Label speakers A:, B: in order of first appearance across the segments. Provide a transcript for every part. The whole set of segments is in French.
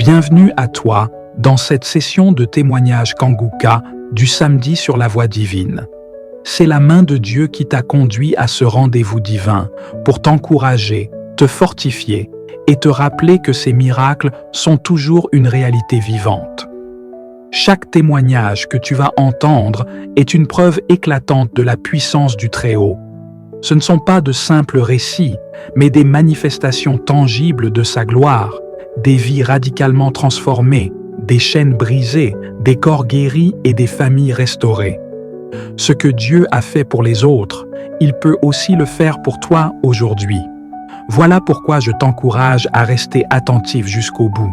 A: Bienvenue à toi dans cette session de témoignage Kanguka du samedi sur la voie divine. C'est la main de Dieu qui t'a conduit à ce rendez-vous divin pour t'encourager, te fortifier et te rappeler que ces miracles sont toujours une réalité vivante. Chaque témoignage que tu vas entendre est une preuve éclatante de la puissance du Très-Haut. Ce ne sont pas de simples récits, mais des manifestations tangibles de sa gloire, des vies radicalement transformées, des chaînes brisées, des corps guéris et des familles restaurées. Ce que Dieu a fait pour les autres, il peut aussi le faire pour toi aujourd'hui. Voilà pourquoi je t'encourage à rester attentif jusqu'au bout.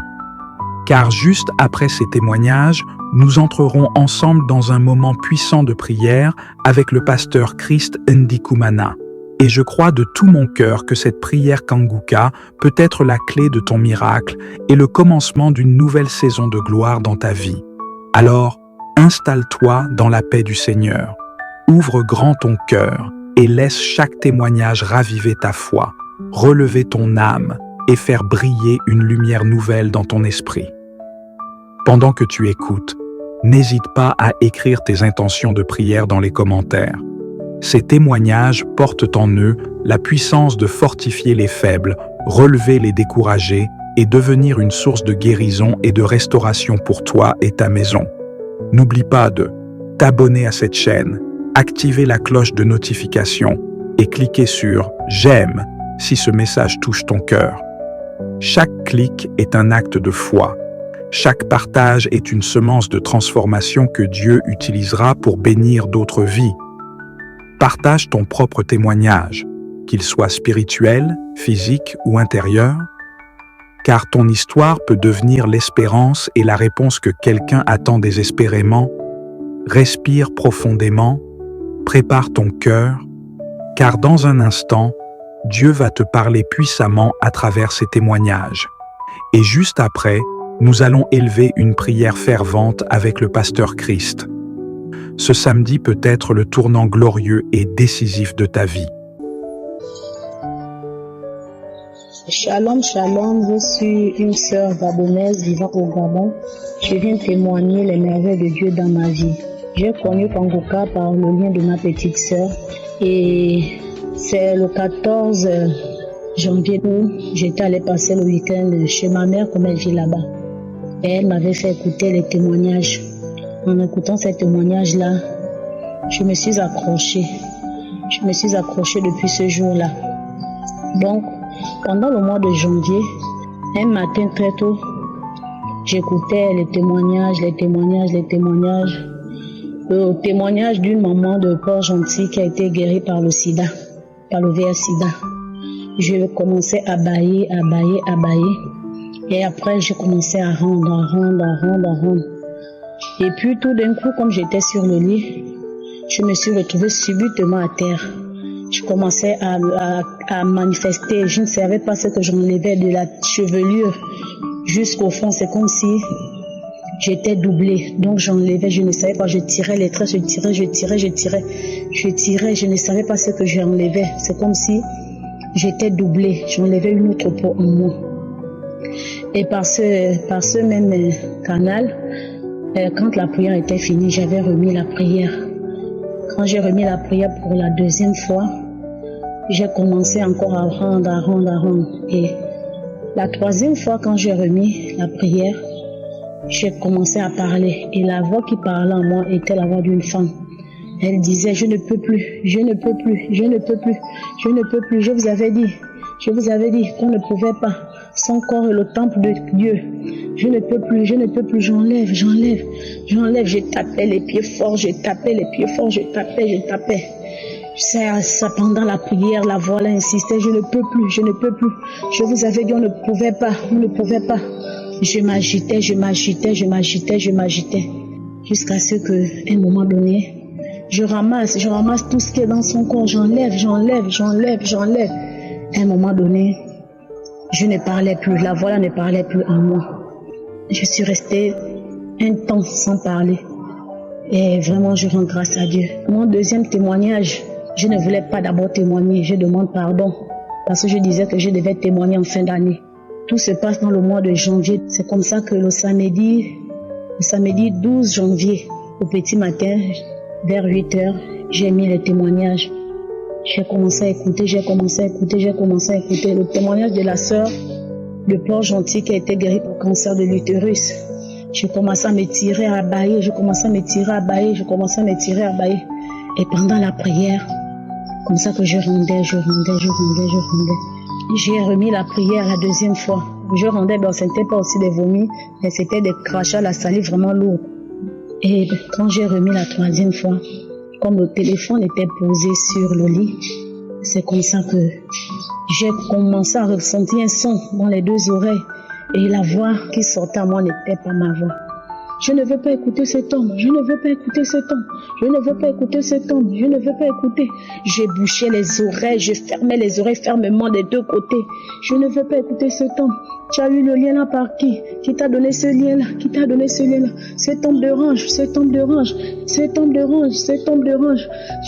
A: Car juste après ces témoignages, nous entrerons ensemble dans un moment puissant de prière avec le pasteur Christ Ndikumana. Et je crois de tout mon cœur que cette prière Kanguka peut être la clé de ton miracle et le commencement d'une nouvelle saison de gloire dans ta vie. Alors, installe-toi dans la paix du Seigneur. Ouvre grand ton cœur et laisse chaque témoignage raviver ta foi, relever ton âme et faire briller une lumière nouvelle dans ton esprit. Pendant que tu écoutes, n'hésite pas à écrire tes intentions de prière dans les commentaires. Ces témoignages portent en eux la puissance de fortifier les faibles, relever les découragés et devenir une source de guérison et de restauration pour toi et ta maison. N'oublie pas de t'abonner à cette chaîne, activer la cloche de notification et cliquer sur « J'aime » si ce message touche ton cœur. Chaque clic est un acte de foi. Chaque partage est une semence de transformation que Dieu utilisera pour bénir d'autres vies. Partage ton propre témoignage, qu'il soit spirituel, physique ou intérieur, car ton histoire peut devenir l'espérance et la réponse que quelqu'un attend désespérément. Respire profondément, prépare ton cœur, car dans un instant, Dieu va te parler puissamment à travers ces témoignages. Et juste après, nous allons élever une prière fervente avec le pasteur Christ. Ce samedi peut être le tournant glorieux et décisif de ta vie.
B: Shalom, shalom, je suis une sœur gabonaise vivant au Gabon. Je viens témoigner les merveilles de Dieu dans ma vie. J'ai connu Kanguka par le lien de ma petite sœur et c'est le 14 janvier où j'étais allée passer le week-end chez ma mère comme elle vit là-bas. Et elle m'avait fait écouter les témoignages. En écoutant ces témoignages-là, je me suis accrochée. Je me suis accrochée depuis ce jour-là. Donc, pendant le mois de janvier, un matin très tôt, j'écoutais les témoignages. Le témoignage d'une maman de Port-Gentil qui a été guérie par le sida, par le VIH-Sida. Je commençais à bâiller. Et après, j'ai commencé à rendre. Et puis tout d'un coup, comme j'étais sur le lit, je me suis retrouvée subitement à terre. Je commençais à manifester. Je ne savais pas ce que j'enlevais de la chevelure jusqu'au fond. C'est comme si j'étais doublée. Donc j'enlevais, je ne savais pas. Je tirais les traits, je tirais. Je ne savais pas ce que j'enlevais. C'est comme si j'étais doublée. J'enlevais une autre peau en moi. Et par ce même canal, quand la prière était finie, j'avais remis la prière. Quand j'ai remis la prière pour la deuxième fois, j'ai commencé encore à rendre. Et la troisième fois, quand j'ai remis la prière, j'ai commencé à parler. Et la voix qui parlait en moi était la voix d'une femme. Elle disait, je ne peux plus. Je vous avais dit qu'on ne pouvait pas. Son corps est le temple de Dieu. Je ne peux plus, j'enlève. Je tapais les pieds forts, je tapais. Ça, pendant la prière, la voix là insistait, je ne peux plus. Je vous avais dit, on ne pouvait pas. Je m'agitais. Jusqu'à ce qu'à un moment donné, je ramasse tout ce qui est dans son corps, j'enlève. À un moment donné, je ne parlais plus, la voix ne parlait plus en moi. Je suis restée un temps sans parler. Et vraiment, je rends grâce à Dieu. Mon deuxième témoignage, je ne voulais pas d'abord témoigner, je demande pardon. Parce que je disais que je devais témoigner en fin d'année. Tout se passe dans le mois de janvier. C'est comme ça que le samedi 12 janvier, au petit matin, vers 8 heures, j'ai mis les témoignages. J'ai commencé à écouter le témoignage de la sœur de Port-Gentil qui a été guérie pour cancer de l'utérus. Je commençais à me tirer, à bailler. Et pendant la prière, comme ça que je rendais. J'ai remis la prière la deuxième fois. Je rendais, ce n'était pas aussi des vomis, mais c'était des crachats, la salive vraiment lourde. Et quand j'ai remis la troisième fois, comme le téléphone était posé sur le lit, c'est comme ça que j'ai commencé à ressentir un son dans les deux oreilles. Et la voix qui sortait à moi n'était pas ma voix. Je ne veux pas écouter cet homme. Je ne veux pas écouter. Je bouchais les oreilles, je fermais les oreilles fermement des deux côtés. Je ne veux pas écouter cet homme. Tu as eu le lien là par qui? Qui t'a donné ce lien là? Cet homme de range.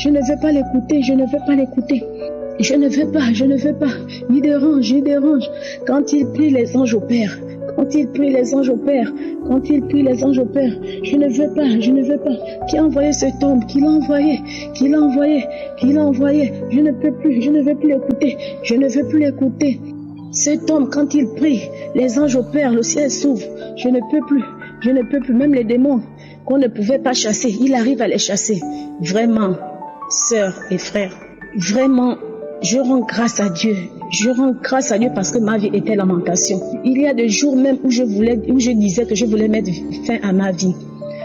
B: Je ne veux pas l'écouter. Il dérange. Quand il prie, les anges opèrent. Je ne veux pas. Qui a envoyé cet homme? Qui l'a envoyé? Je ne veux plus l'écouter. Cet homme, quand il prie, les anges opèrent, le ciel s'ouvre. Je ne peux plus. Même les démons qu'on ne pouvait pas chasser, il arrive à les chasser. Vraiment, sœurs et frères, vraiment, je rends grâce à Dieu parce que ma vie était lamentation. Il y a des jours même où je disais que je voulais mettre fin à ma vie.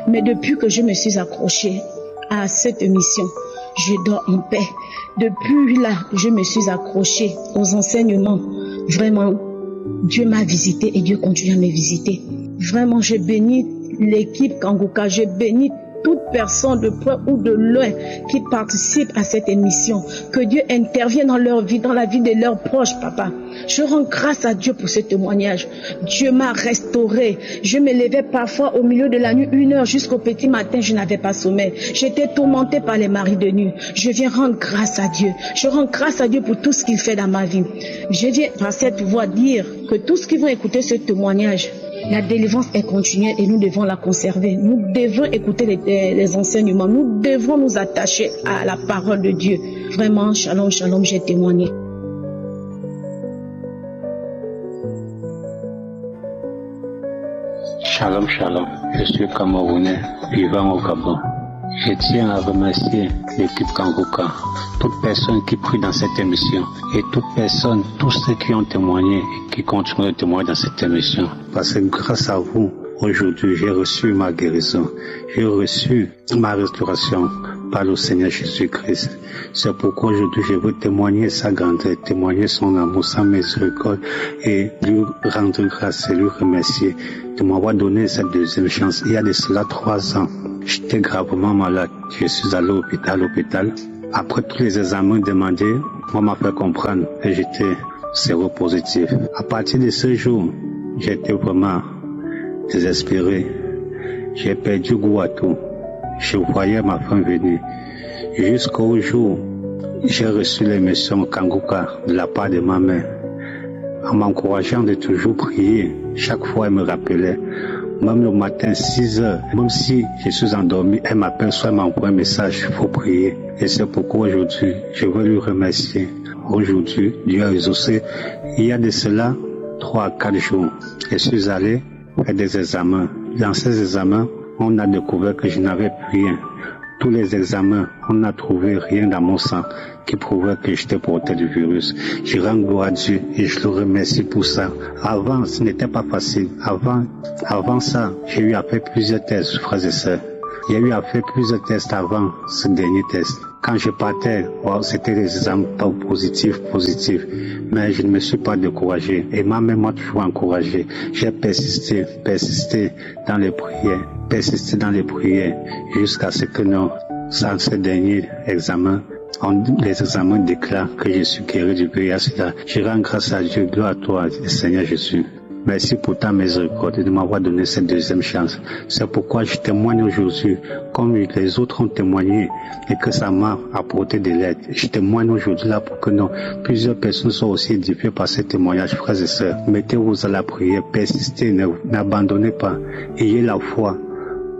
B: Mais depuis que je me suis accrochée à cette mission, je dors en paix. Depuis là, je me suis accrochée aux enseignements. Vraiment, Dieu m'a visité et Dieu continue à me visiter. Vraiment, je bénis l'équipe Kangouka, je bénis toute personne de près ou de loin qui participe à cette émission. Que Dieu intervienne dans leur vie, dans la vie de leurs proches, papa. Je rends grâce à Dieu pour ce témoignage. Dieu m'a restauré. Je me levais parfois au milieu de la nuit, 1 heure jusqu'au petit matin, je n'avais pas sommeil. J'étais tourmentée par les maris de nuit. Je viens rendre grâce à Dieu. Je rends grâce à Dieu pour tout ce qu'il fait dans ma vie. Je viens par cette voix dire que tous ceux qui vont écouter ce témoignage, la délivrance est continuelle et nous devons la conserver. Nous devons écouter les enseignements. Nous devons nous attacher à la parole de Dieu. Vraiment, shalom, j'ai témoigné.
C: Shalom, je suis Camerounais vivant au Gabon. Je tiens à remercier l'équipe Kangouka, toute personne qui prie dans cette émission et toute personne, tous ceux qui ont témoigné et qui continuent de témoigner dans cette émission. Parce que grâce à vous, aujourd'hui, j'ai reçu ma guérison, j'ai reçu ma restauration par le Seigneur Jésus-Christ. C'est pourquoi aujourd'hui je veux témoigner sa grandeur, témoigner son amour, sa miséricorde et lui rendre grâce et lui remercier de m'avoir donné cette deuxième chance. Il y a de cela 3 ans, j'étais gravement malade. Je suis allé à l'hôpital. Après tous les examens demandés, on m'a fait comprendre que j'étais séropositif. À partir de ce jour, j'étais vraiment désespéré. J'ai perdu goût à tout. Je voyais ma fin venir. Jusqu'au jour, j'ai reçu l'émission Kangouka de la part de ma mère. En m'encourageant de toujours prier, chaque fois elle me rappelait, même le matin 6 heures, même si je suis endormi, elle m'appelle, soit elle m'envoie un message, il faut prier. Et c'est pourquoi aujourd'hui, je veux lui remercier. Aujourd'hui, Dieu a exaucé. Il y a de cela 3 à 4 jours. Je suis allé faire des examens. Dans ces examens, on a découvert que je n'avais plus rien. Tous les examens, on n'a trouvé rien dans mon sang qui prouvait que j'étais porteur du virus. Je rends gloire à Dieu et je le remercie pour ça. Avant, ce n'était pas facile. Avant ça, j'ai eu à faire plusieurs tests, frères et sœurs. J'ai eu à faire plusieurs tests avant ce dernier test. Quand je partais, c'était des examens positifs. Mais je ne me suis pas découragé. Et ma mère m'a toujours encouragé. J'ai persisté dans les prières, jusqu'à ce que dans ce dernier examen, les examens déclarent que je suis guéri du VIH. Je rends grâce à Dieu, gloire à toi, Seigneur Jésus. Merci pour ta miséricorde et de m'avoir donné cette deuxième chance. C'est pourquoi je témoigne aujourd'hui, comme les autres ont témoigné et que ça m'a apporté de l'aide. Je témoigne aujourd'hui là pour que plusieurs personnes soient aussi édifiées par ces témoignages, frères et sœurs. Mettez-vous à la prière, persistez, n'abandonnez pas, ayez la foi.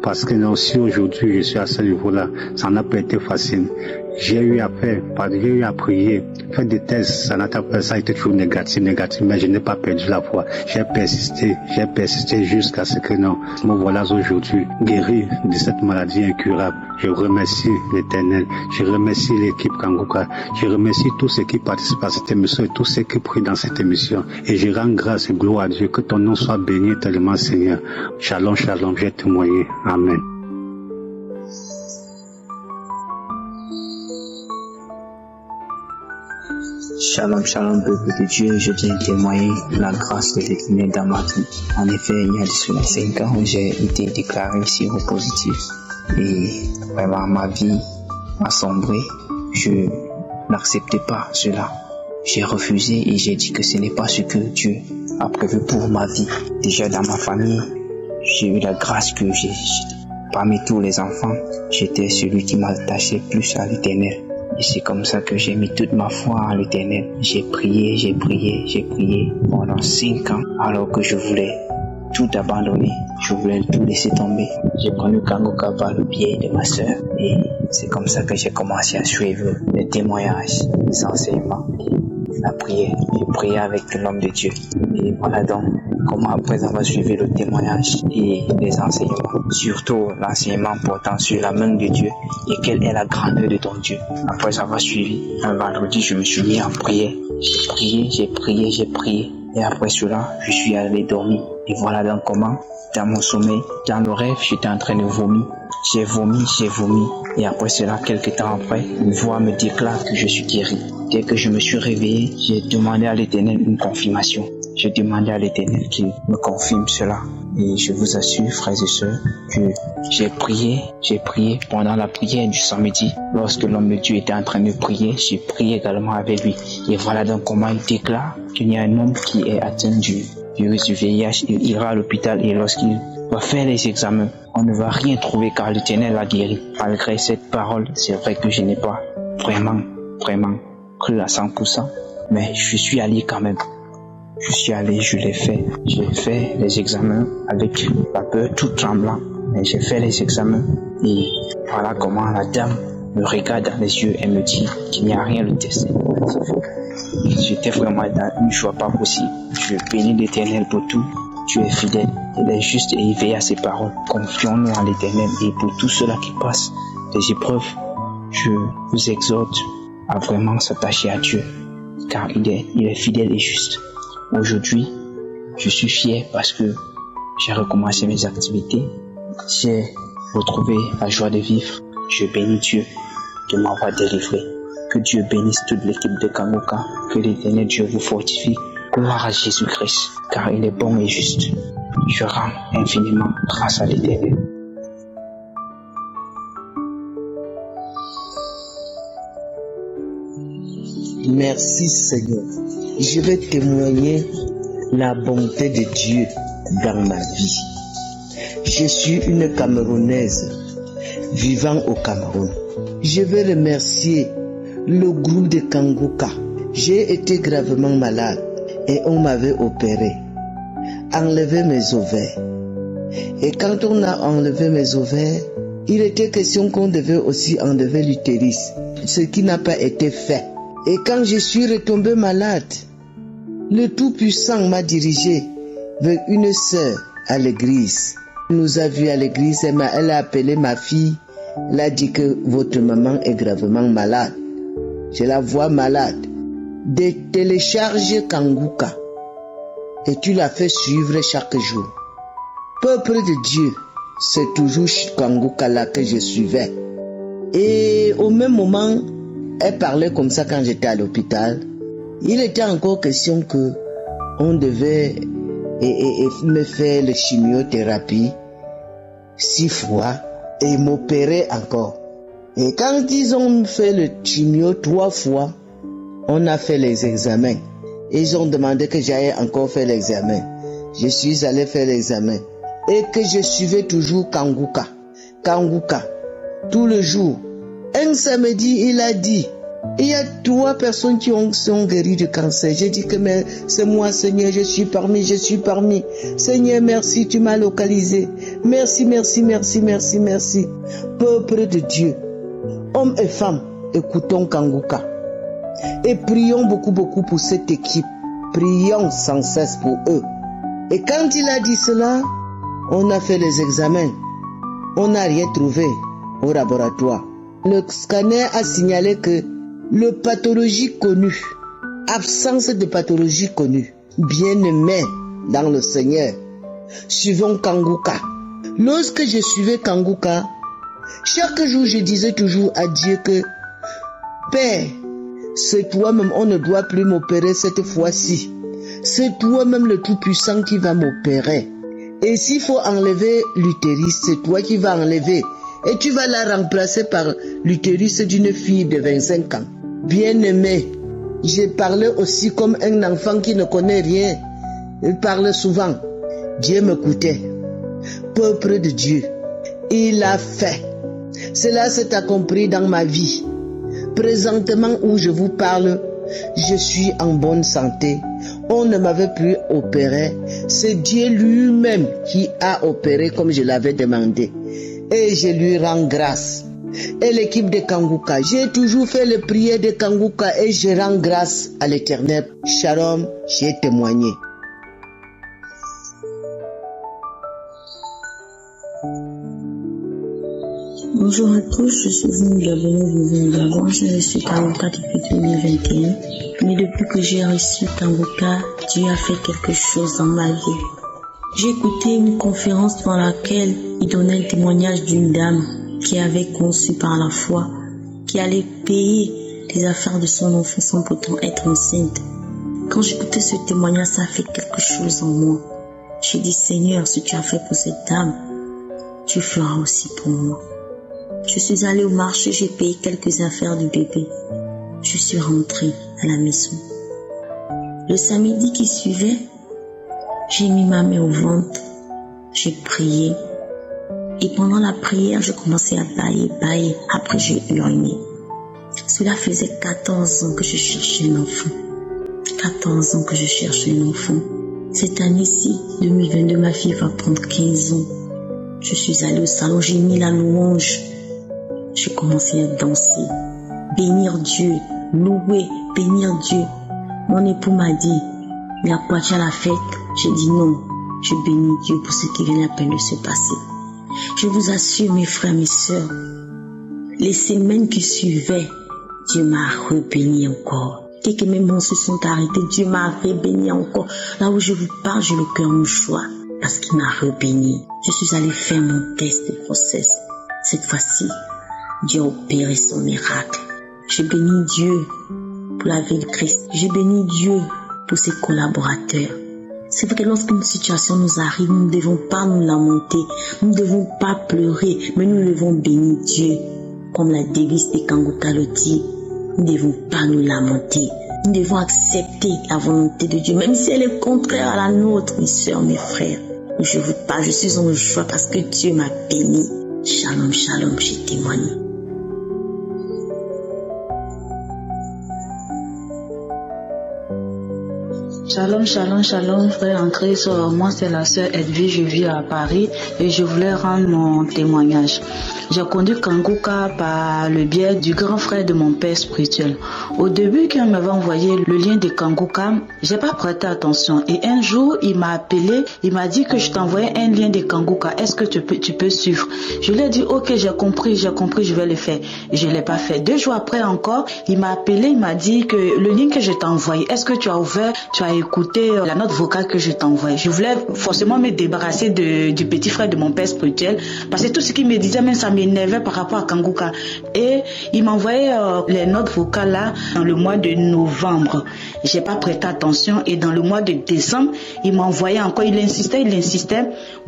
C: Parce que si aujourd'hui je suis à ce niveau-là, ça n'a pas été facile. J'ai eu à prier, faire des tests, ça a été toujours négatif, mais je n'ai pas perdu la foi. J'ai persisté jusqu'à ce que me voilà aujourd'hui guéri de cette maladie incurable. Je remercie l'Éternel, je remercie l'équipe Kanguka, je remercie tous ceux qui participent à cette émission et tous ceux qui prient dans cette émission. Et je rends grâce et gloire à Dieu, que ton nom soit béni tellement, Seigneur. Shalom, shalom, j'ai témoigné. Amen.
D: Shalom, shalom, peuple de Dieu, je viens témoigner la grâce de l'Éternel dans ma vie. En effet, il y a de cela 5 ans, j'ai été déclaré séropositif et vraiment ma vie a sombré. Je n'acceptais pas cela. J'ai refusé et j'ai dit que ce n'est pas ce que Dieu a prévu pour ma vie. Déjà dans ma famille, j'ai eu la grâce que parmi tous les enfants, j'étais celui qui m'attachait plus à l'Éternel. Et c'est comme ça que j'ai mis toute ma foi en l'Éternel. J'ai prié pendant 5 ans alors que je voulais tout abandonner. Je voulais tout laisser tomber. J'ai connu Kanguka par le biais de ma sœur et c'est comme ça que j'ai commencé à suivre les témoignages, les enseignements et la prière. J'ai prié avec l'homme de Dieu. Et voilà donc comment après avoir suivi le témoignage et les enseignements, surtout l'enseignement portant sur la main de Dieu et quelle est la grandeur de ton Dieu. Après avoir suivi, un vendredi, je me suis mis en prière. J'ai prié. Et après cela, je suis allé dormir. Et voilà donc comment, dans mon sommeil, dans le rêve, j'étais en train de vomir. J'ai vomi. Et après cela, quelques temps après, une voix me déclare que je suis guéri. Dès que je me suis réveillé, j'ai demandé à l'Éternel une confirmation. J'ai demandé à l'Éternel qu'il me confirme cela. Et je vous assure, frères et sœurs, que j'ai prié pendant la prière du samedi. Lorsque l'homme de Dieu était en train de prier, j'ai prié également avec lui. Et voilà donc comment il déclare qu'il y a un homme qui est atteint du virus du VIH. Il ira à l'hôpital et lorsqu'il va faire les examens, on ne va rien trouver car l'Éternel l'a guéri. Malgré cette parole, c'est vrai que je n'ai pas vraiment cru à 100%, mais je suis allé quand même. Je suis allé, je l'ai fait. J'ai fait les examens avec la peur, tout tremblant. Mais j'ai fait les examens et voilà comment la dame me regarde dans les yeux et me dit qu'il n'y a rien le test. J'étais vraiment dans une joie pas possible. Je bénis l'Éternel pour tout. Tu es fidèle, il est juste et il veille à ses paroles. Confions-nous en l'Éternel et pour tous ceux-là qui passent des épreuves, je vous exhorte à vraiment s'attacher à Dieu car il est fidèle et juste. Aujourd'hui, je suis fier parce que j'ai recommencé mes activités. J'ai retrouvé la joie de vivre. Je bénis Dieu de m'avoir délivré. Que Dieu bénisse toute l'équipe de Kanguka. Que l'Éternel Dieu vous fortifie. Gloire à Jésus-Christ, car il est bon et juste. Je rends infiniment grâce à l'Éternel.
E: Merci Seigneur. Je vais témoigner la bonté de Dieu dans ma vie. Je suis une Camerounaise vivant au Cameroun. Je vais remercier le groupe de Kanguka. J'ai été gravement malade et on m'avait opéré, enlevé mes ovaires. Et quand on a enlevé mes ovaires, il était question qu'on devait aussi enlever l'utérus, ce qui n'a pas été fait. Et quand je suis retombé malade, le Tout-Puissant m'a dirigé vers une sœur à l'église. Elle nous a vus à l'église, elle a appelé ma fille, elle a dit que votre maman est gravement malade. Je la vois malade. De télécharger Kanguka et tu la fais suivre chaque jour. Peuple de Dieu, c'est toujours Kanguka là que je suivais. Et au même moment, elle parlait comme ça quand j'étais à l'hôpital. Il était encore question que on devait me faire la chimiothérapie 6 fois et m'opérer encore. Et quand ils ont fait le chimio 3 fois, on a fait les examens. Ils ont demandé que j'aille encore faire l'examen. je suis allé faire l'examen et que je suivais toujours Kanguka, tout le jour. Un samedi, il a dit, il y a 3 personnes qui sont guéries de cancer. J'ai dit que mais c'est moi, Seigneur, je suis parmi. Seigneur, merci, tu m'as localisé. Merci. Peuple de Dieu, hommes et femmes, écoutons Kanguka. Et prions beaucoup pour cette équipe. Prions sans cesse pour eux. Et quand il a dit cela, on a fait les examens. On n'a rien trouvé au laboratoire. Le scanner a signalé que le pathologie connue, absence de pathologie connue, bien-aimé dans le Seigneur, suivons Kanguka. Lorsque je suivais Kanguka, chaque jour je disais toujours à Dieu que Père, c'est toi-même, on ne doit plus m'opérer cette fois-ci. C'est toi-même le Tout-Puissant qui va m'opérer. Et s'il faut enlever l'utérus, c'est toi qui vas enlever. Et tu vas la remplacer par l'utérus d'une fille de 25 ans. Bien-aimé, j'ai parlé aussi comme un enfant qui ne connaît rien. Il parle souvent. Dieu m'écoutait. Peuple de Dieu, il a fait. Cela s'est accompli dans ma vie. Présentement où je vous parle, je suis en bonne santé. On ne m'avait plus opéré. C'est Dieu lui-même qui a opéré comme je l'avais demandé. Et je lui rends grâce. Et l'équipe de Kanguka, j'ai toujours fait les prières de Kanguka et je rends grâce à l'Éternel. Shalom, j'ai témoigné.
F: Bonjour à tous, je suis venue d'abord, je suis Kanguka depuis 2021. Mais depuis que j'ai reçu Kanguka, Dieu a fait quelque chose dans ma vie. J'ai écouté une conférence dans laquelle il donnait le témoignage d'une dame qui avait conçu par la foi, qui allait payer les affaires de son enfant sans pourtant être enceinte. Quand j'écoutais ce témoignage, ça a fait quelque chose en moi. J'ai dit, Seigneur, si tu as fait pour cette dame, tu feras aussi pour moi. Je suis allée au marché, j'ai payé quelques affaires du bébé. Je suis rentrée à la maison. Le samedi qui suivait, j'ai mis ma main au ventre, j'ai prié. Et pendant la prière, je commençais à bailler. Après, j'ai uriné. Cela faisait 14 ans que je cherchais un enfant. 14 ans que je cherchais un enfant. Cette année-ci, 2022, ma fille va prendre 15 ans. Je suis allée au salon, j'ai mis la louange. J'ai commencé à danser, bénir Dieu, louer, bénir Dieu. Mon époux m'a dit, mais à quoi tu as la fête? J'ai dit non, je bénis Dieu pour ce qui vient à peine de se passer. Je vous assure, mes frères, mes sœurs, les semaines qui suivaient, Dieu m'a rebéni encore. Dès que mes mains se sont arrêtées, Dieu m'a rebéni encore. Là où je vous parle, j'ai le cœur mouchoir parce qu'il m'a rebéni. Je suis allée faire mon test de grossesse. Cette fois-ci, Dieu a opéré son miracle. J'ai béni Dieu pour la vie de Christ. J'ai béni Dieu pour ses collaborateurs. C'est vrai que lorsqu'une situation nous arrive, nous ne devons pas nous lamenter, nous ne devons pas pleurer, mais nous devons bénir Dieu. Comme la devise de Kanguka le dit, nous ne devons pas nous lamenter. Nous devons accepter la volonté de Dieu, même si elle est contraire à la nôtre, mes soeurs, mes frères. Je vous parle, je suis en joie parce que Dieu m'a béni. Shalom, shalom, j'ai témoigné.
G: Shalom, shalom, shalom, frère en Christ. Moi, c'est la sœur Edwige, je vis à Paris et je voulais rendre mon témoignage. J'ai connu Kanguka par le biais du grand frère de mon père spirituel. Au début, quand il m'avait envoyé le lien de Kanguka, j'ai pas prêté attention. Et un jour, il m'a appelé, il m'a dit que je t'envoyais un lien de Kanguka. Est-ce que tu peux suivre? Je lui ai dit, ok, j'ai compris, je vais le faire. Je l'ai pas fait. 2 jours après encore, il m'a appelé, il m'a dit que le lien que je t'ai envoyé, est-ce que tu as ouvert, tu as écouté la note vocale que je t'ai envoyée? Je voulais forcément me débarrasser du petit frère de mon père spirituel parce que tout ce qu'il me disait, même ça m'énervait par rapport à Kanguka. Et il m'envoyait les notes vocales là dans le mois de novembre. J'ai pas prêté attention et dans le mois de décembre, il m'envoyait encore, il insistait.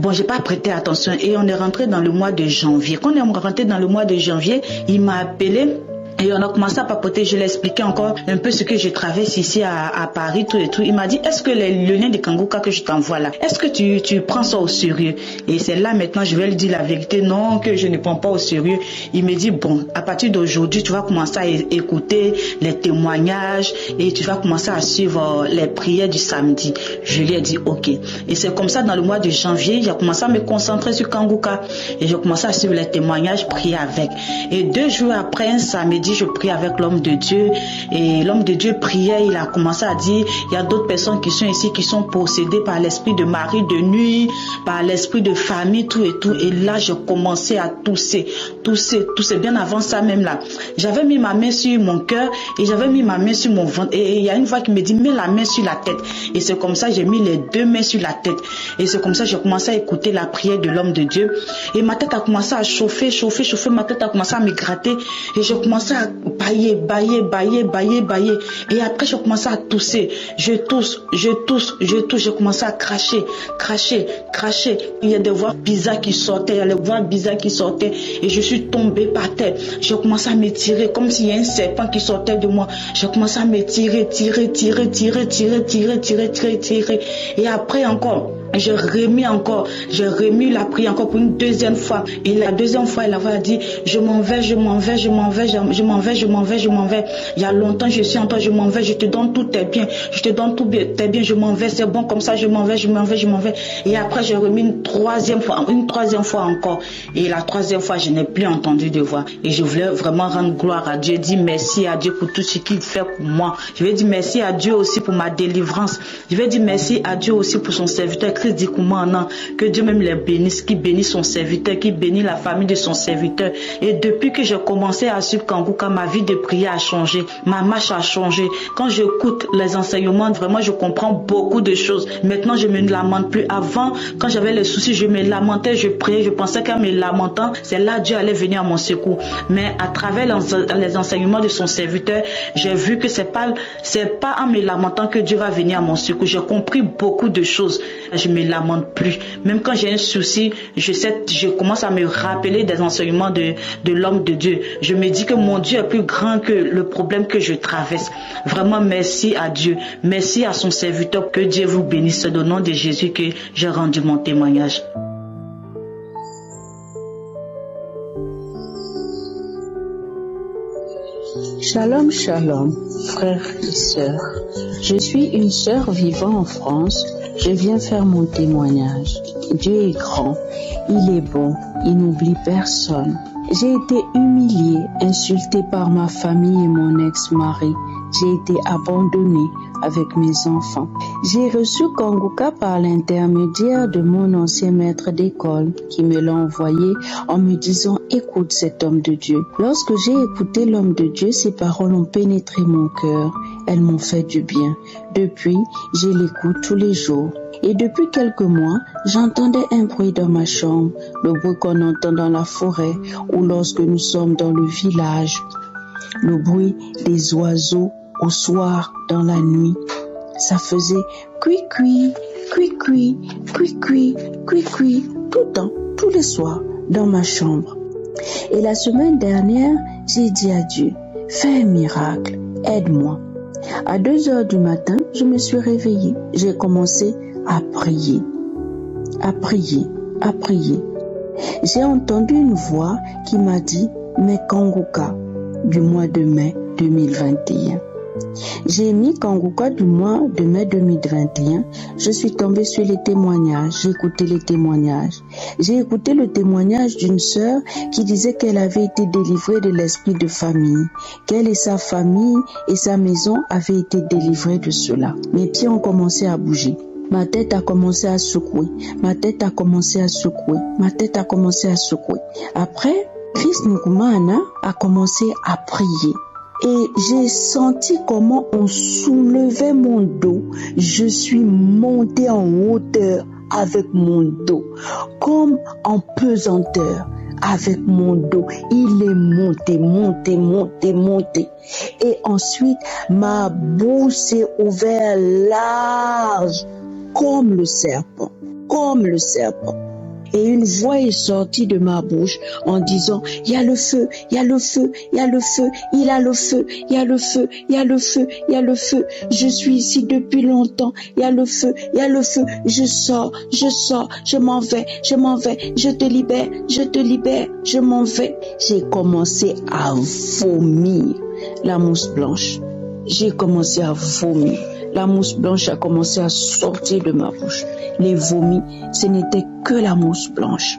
G: Bon, j'ai pas prêté attention et on est rentré dans le mois de janvier. Quand on est rentré dans le mois de janvier, il m'a appelé. Et on a commencé à papoter, je lui ai expliqué encore un peu ce que je traverse ici à Paris, tout et tout. Il m'a dit, est-ce que le lien de Kanguka que je t'envoie là, est-ce que tu prends ça au sérieux? Et c'est là maintenant, je vais lui dire la vérité, non, que je ne prends pas au sérieux. Il me dit, bon, à partir d'aujourd'hui, tu vas commencer à écouter les témoignages et tu vas commencer à suivre les prières du samedi. Je lui ai dit, ok. Et c'est comme ça, dans le mois de janvier, j'ai commencé à me concentrer sur Kanguka et j'ai commencé à suivre les témoignages, prier avec. Et 2 jours après, un samedi, je prie avec l'homme de Dieu et l'homme de Dieu priait, il a commencé à dire, il y a d'autres personnes qui sont ici qui sont possédées par l'esprit de mari de nuit, par l'esprit de famille, tout et tout. Et là, j'ai commencé à tousser, bien avant ça même là. J'avais mis ma main sur mon cœur et j'avais mis ma main sur mon ventre et il y a une voix qui me dit, mets la main sur la tête. Et c'est comme ça, j'ai mis les 2 mains sur la tête. Et c'est comme ça, j'ai commencé à écouter la prière de l'homme de Dieu. Et ma tête a commencé à chauffer, ma tête a commencé à me gratter et j'ai commencé à bailler. Et après, j'ai commencé à tousser. Je tousse. J'ai commencé à cracher. Il y a des voix bizarres qui sortaient, et je suis tombée par terre. J'ai commencé à m'étirer comme s'il y a un serpent qui sortait de moi. J'ai commencé à m'étirer, tirer. Et après encore, j'ai remis la prière encore pour une 2e fois. Et la 2e fois, la voix a dit, je m'en vais. Il y a longtemps, je suis en toi, je m'en vais, je te donne tous tes biens, je m'en vais, c'est bon comme ça, je m'en vais. Et après, j'ai remis une 3e fois encore. Et la 3e fois, je n'ai plus entendu de voix. Et je voulais vraiment rendre gloire à Dieu, dire merci à Dieu pour tout ce qu'il fait pour moi. Je vais dire merci à Dieu aussi pour ma délivrance. Je vais dire merci à Dieu aussi pour son serviteur Christ Dikoumana, que Dieu même les bénisse, qui bénit son serviteur, qui bénit la famille de son serviteur. Et depuis que j'ai commencé à suivre Kanguka, ma vie de prière a changé, ma marche a changé. Quand j'écoute les enseignements, vraiment je comprends beaucoup de choses. Maintenant je me lamente plus. Avant, quand j'avais les soucis, je me lamentais, je priais, je pensais qu'en me lamentant, c'est là Dieu allait venir à mon secours. Mais à travers les enseignements de son serviteur, j'ai vu que c'est pas en me lamentant que Dieu va venir à mon secours. J'ai compris beaucoup de choses. Je me lamente plus. Même quand j'ai un souci, je commence à me rappeler des enseignements de l'homme de Dieu. Je me dis que mon Dieu est plus grand que le problème que je traverse. Vraiment, merci à Dieu. Merci à son serviteur. Que Dieu vous bénisse. C'est au nom de Jésus que j'ai rendu mon témoignage.
H: Shalom, shalom, frères et sœurs. Je suis une sœur vivant en France. Je viens faire mon témoignage. Dieu est grand, il est bon, il n'oublie personne. J'ai été humiliée, insultée par ma famille et mon ex-mari. J'ai été abandonnée avec mes enfants. J'ai reçu Kanguka par l'intermédiaire de mon ancien maître d'école qui me l'a envoyé en me disant « Écoute cet homme de Dieu ». Lorsque j'ai écouté l'homme de Dieu, ses paroles ont pénétré mon cœur. Elles m'ont fait du bien. Depuis, je l'écoute tous les jours. Et depuis quelques mois, j'entendais un bruit dans ma chambre, le bruit qu'on entend dans la forêt ou lorsque nous sommes dans le village. Le bruit des oiseaux au soir dans la nuit. Ça faisait cui-cui, cui-cui, cui-cui, cui-cui, tout le temps, tous les soirs, dans ma chambre. Et la semaine dernière, j'ai dit à Dieu, fais un miracle, aide-moi. À 2h du matin, je me suis réveillée. J'ai commencé à prier. J'ai entendu une voix qui m'a dit, mais Kanguka, du mois de mai 2021. J'ai mis Kanguka du mois de mai 2021. Je suis tombée sur les témoignages. J'ai écouté les témoignages. J'ai écouté le témoignage d'une sœur qui disait qu'elle avait été délivrée de l'esprit de famille. Qu'elle et sa famille et sa maison avaient été délivrées de cela. Mes pieds ont commencé à bouger. Ma tête a commencé à secouer. Après, Christ Nkumana a commencé à prier. Et j'ai senti comment on soulevait mon dos. Je suis montée en hauteur avec mon dos, comme en pesanteur avec mon dos. Il est monté. Et ensuite, ma bouche s'est ouverte large, comme le serpent. Et une voix est sortie de ma bouche en disant, il y a le feu, il y a le feu, il y a le feu, il a le feu, il y a le feu, il y a le feu, il y a le feu. Je suis ici depuis longtemps, il y a le feu, il y a le feu. Je sors, je m'en vais, je te libère, je m'en vais. J'ai commencé à vomir la mousse blanche. J'ai commencé à vomir. La mousse blanche a commencé à sortir de ma bouche. Les vomis, ce n'était que la mousse blanche.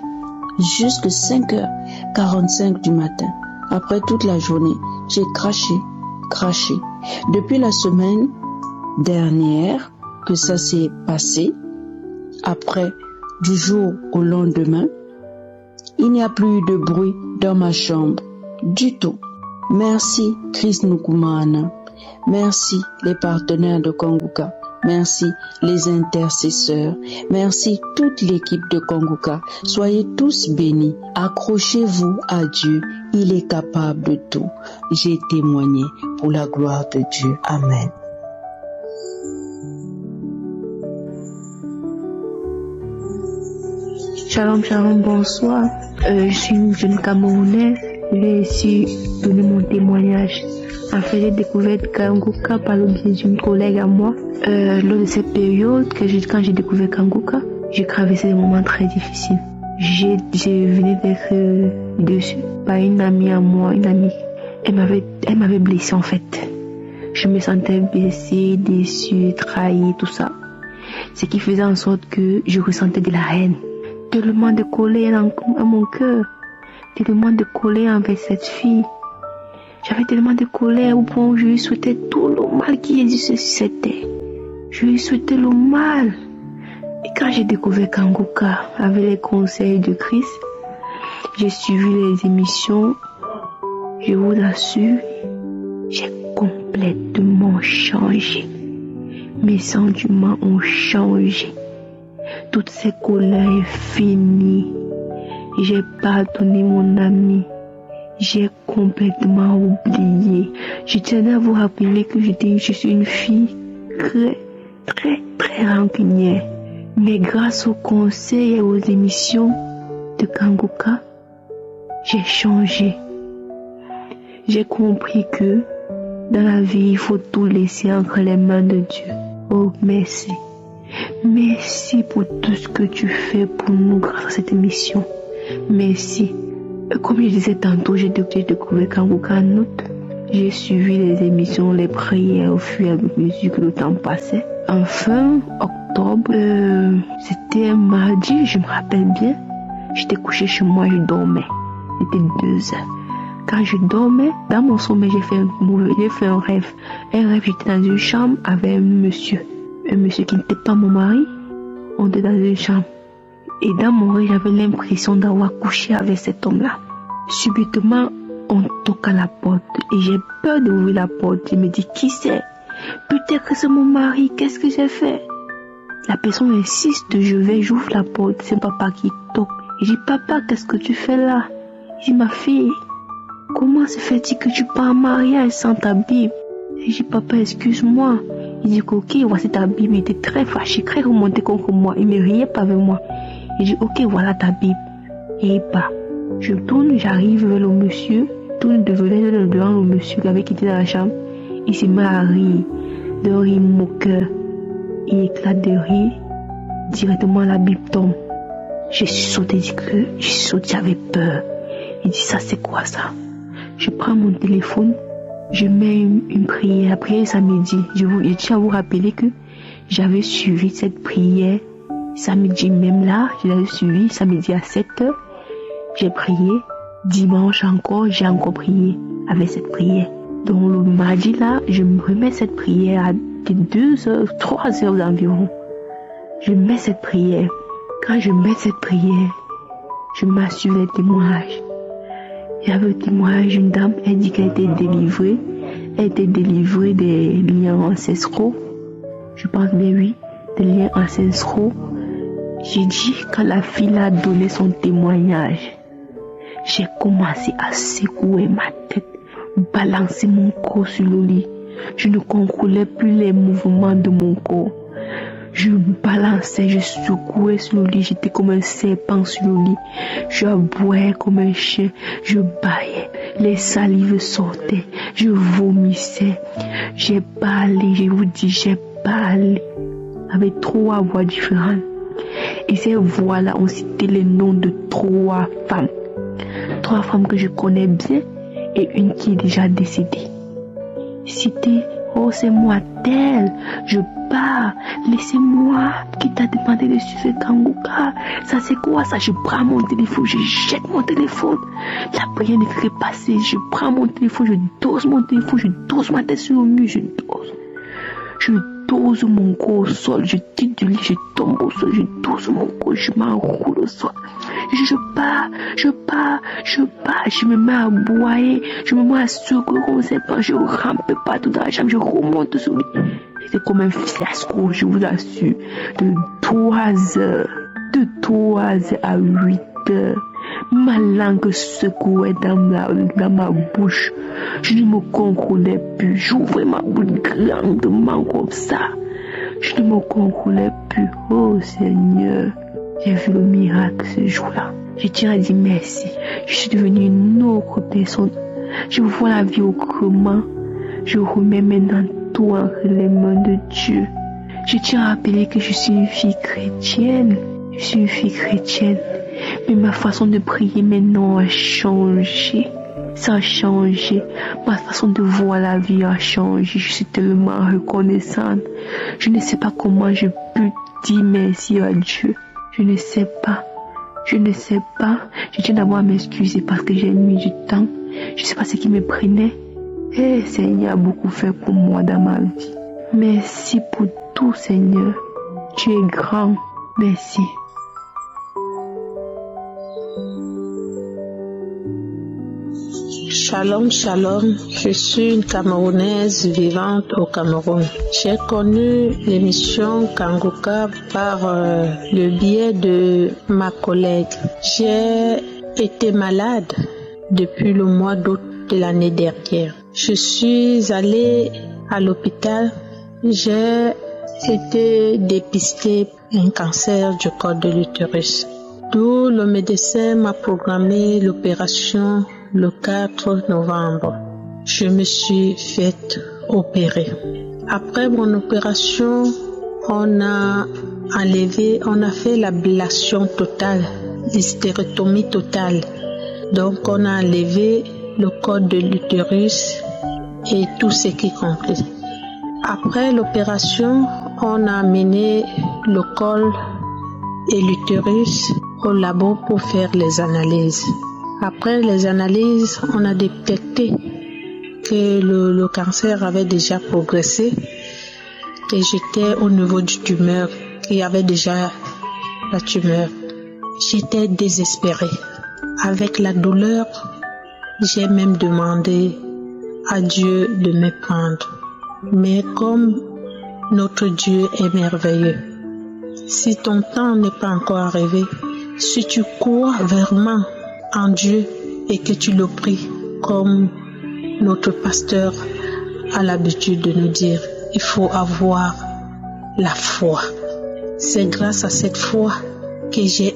H: Jusqu'à 5h45 du matin, après toute la journée, j'ai craché. Depuis la semaine dernière que ça s'est passé, après, du jour au lendemain, il n'y a plus de bruit dans ma chambre, du tout. Merci Chris Nukumana. Merci les partenaires de Kanguka. Merci les intercesseurs. Merci toute l'équipe de Kanguka. Soyez tous bénis. Accrochez-vous à Dieu. Il est capable de tout. J'ai témoigné pour la gloire de Dieu. Amen.
I: Shalom, bonsoir. Je suis une jeune Camerounaise. J'ai ici donné mon témoignage. En fait, j'ai découvert Kanguka par le biais d'une collègue à moi. Lors de cette période, quand j'ai découvert Kanguka, j'ai traversé des moments très difficiles. J'ai venu d'être déçue par une amie à moi, Elle m'avait blessée en fait. Je me sentais blessée, déçue, trahie, tout ça. Ce qui faisait en sorte que je ressentais de la haine. Tellement de colère à mon cœur. Tellement de colère envers cette fille. J'avais tellement de colère au point où je lui souhaitais tout le mal qui existait sur cette terre. Je lui souhaitais le mal. Et quand j'ai découvert Kanguka avec les conseils de Christ, j'ai suivi les émissions. Je vous assure, j'ai complètement changé. Mes sentiments ont changé. Toutes ces colères sont finies. J'ai pardonné mon ami. J'ai complètement oublié. Je tenais à vous rappeler que je suis une fille très rancunière. Mais grâce aux conseils et aux émissions de Kanguka, j'ai changé. J'ai compris que dans la vie, il faut tout laisser entre les mains de Dieu. Oh, merci. Merci pour tout ce que tu fais pour nous grâce à cette émission. Merci. Comme je disais tantôt, j'ai découvert Kanguka en août. J'ai suivi les émissions, les prières au fur et à mesure que le temps passait. En fin octobre, c'était un mardi, je me rappelle bien. J'étais couché chez moi, je dormais. C'était 2h. Quand je dormais, dans mon sommeil, j'ai fait un rêve. J'étais dans une chambre avec un monsieur qui n'était pas mon mari. On était dans une chambre. Et dans mon rêve, j'avais l'impression d'avoir couché avec cet homme-là. Subitement, on toque à la porte et j'ai peur d'ouvrir la porte. Je me dis, qui c'est? Peut-être que c'est mon mari, qu'est-ce que j'ai fait? La personne insiste, j'ouvre la porte, c'est papa qui toque. Et je dis, papa, qu'est-ce que tu fais là? Je dis, ma fille, comment se fait-il que tu pars en mariage sans ta Bible? Je dis, papa, excuse-moi. Il dit, ok, voici ta Bible. Il était très fâché, très remonté contre moi. Il ne riait pas avec moi. Il dit, ok, voilà ta Bible. Et bah, je tourne, j'arrive vers le monsieur, tourne devant le monsieur qui avait quitté dans la chambre. Il se met à rire, de rire moqueur. Il éclate de rire. Directement, la Bible tombe. Je suis sauté, j'avais peur. Il dit, ça c'est quoi ça? Je prends mon téléphone, je mets une prière. La prière samedi. Je tiens à vous rappeler que j'avais suivi cette prière samedi même là. Je l'avais suivi samedi à 7h. J'ai prié. Dimanche encore, j'ai encore prié avec cette prière. Donc le mardi là, je me remets cette prière à 2h, 3h environ. Je mets cette prière. Quand je mets cette prière, je m'assure les témoignages. Il y avait un témoignage d'une dame, elle dit qu'elle était délivrée. Elle était délivrée des liens ancestraux. Je pense bien oui, des liens ancestraux. J'ai dit, quand la fille a donné son témoignage, j'ai commencé à secouer ma tête, balancer mon corps sur le lit. Je ne contrôlais plus les mouvements de mon corps. Je balançais, je secouais sur le lit, j'étais comme un serpent sur le lit. Je aboyais comme un chien, je bâillais. Les salives sortaient, je vomissais. J'ai parlé, je vous dis, j'ai parlé avec 3 voix différentes. Et ces voix-là ont cité les noms de 3 femmes. 3 femmes que je connais bien et une qui est déjà décédée. Cité, oh c'est moi telle, je pars, laissez-moi, qui t'a demandé de suivre Kanguka, ça c'est quoi ça, je prends mon téléphone, je jette mon téléphone, la prière ne fait que passer, je prends mon téléphone, je dose mon téléphone, je dose ma tête sur le mur, je dose mon corps au sol, je quitte du lit, je tombe au sol, je dose mon corps, je m'enroule au sol. Je pars, je me mets à aboyer, je me mets à secouer comme ça, je rampe partout dans la chambre, je remonte sur lui. C'est comme un fiasco, je vous assure, de 3 heures à 8 heures. Ma langue secouait dans ma bouche. Je ne me contrôlais plus. J'ouvrais ma bouche grandement comme ça. Je ne me contrôlais plus. Oh Seigneur, j'ai vu le miracle ce jour-là. Je tiens à dire merci. Je suis devenue une autre personne. Je vois la vie autrement. Je remets maintenant tout entre les mains de Dieu. Je tiens à rappeler que je suis une fille chrétienne. Je suis une fille chrétienne. Mais ma façon de prier maintenant a changé. Ça a changé. Ma façon de voir la vie a changé. Je suis tellement reconnaissante. Je ne sais pas comment je peux dire merci à Dieu. Je ne sais pas. Je tiens d'abord à m'excuser parce que j'ai mis du temps. Je ne sais pas ce qui me prenait. Et Seigneur a beaucoup fait pour moi dans ma vie. Merci pour tout, Seigneur. Tu es grand. Merci.
J: Shalom, shalom, je suis une Camerounaise vivante au Cameroun. J'ai connu l'émission Kanguka par le biais de ma collègue. J'ai été malade depuis le mois d'août de l'année dernière. Je suis allée à l'hôpital. J'ai été dépistée un cancer du col de l'utérus. D'où le médecin m'a programmé l'opération le 4 novembre. Je me suis faite opérer. Après mon opération, on a fait l'ablation totale, l'hystérectomie totale. Donc on a enlevé le col de l'utérus et tout ce qui comptait. Après l'opération, on a amené le col et l'utérus au labo pour faire les analyses. Après les analyses, on a détecté que le cancer avait déjà progressé, que j'étais au niveau du tumeur, qu'il y avait déjà la tumeur. J'étais désespérée. Avec la douleur, j'ai même demandé à Dieu de me prendre. Mais comme notre Dieu est merveilleux, si ton temps n'est pas encore arrivé, si tu crois vraiment en Dieu et que tu le pries, comme notre pasteur a l'habitude de nous dire, il faut avoir la foi. C'est grâce à cette foi que j'ai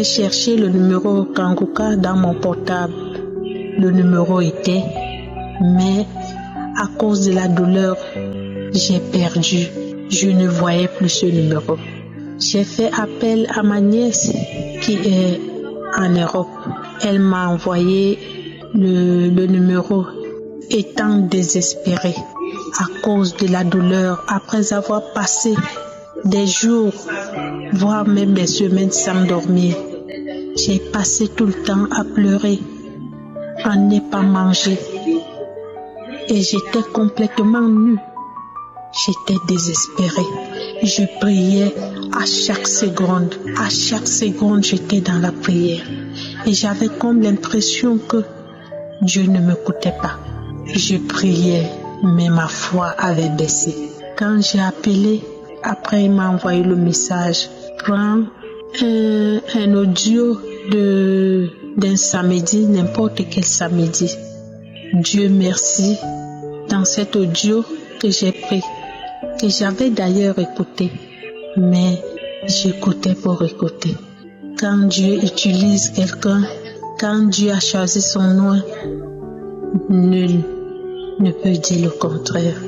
J: cherché le numéro Kanguka dans mon portable. Le numéro était, mais à cause de la douleur, j'ai perdu. Je ne voyais plus ce numéro. J'ai fait appel à ma nièce qui est en Europe. Elle m'a envoyé le numéro. Étant désespérée à cause de la douleur, après avoir passé des jours, voire même des semaines sans dormir, j'ai passé tout le temps à pleurer, à ne pas manger. Et j'étais complètement nue. J'étais désespérée. Je priais à chaque seconde. À chaque seconde, j'étais dans la prière. Et j'avais comme l'impression que Dieu ne m'écoutait pas. Je priais, mais ma foi avait baissé. Quand j'ai appelé, après il m'a envoyé le message. Prends un audio d'un samedi, n'importe quel samedi. Dieu merci. Dans cet audio que j'ai pris, que j'avais d'ailleurs écouté, mais j'écoutais pour écouter. Quand Dieu utilise quelqu'un, quand Dieu a choisi son nom, nul ne peut dire le contraire.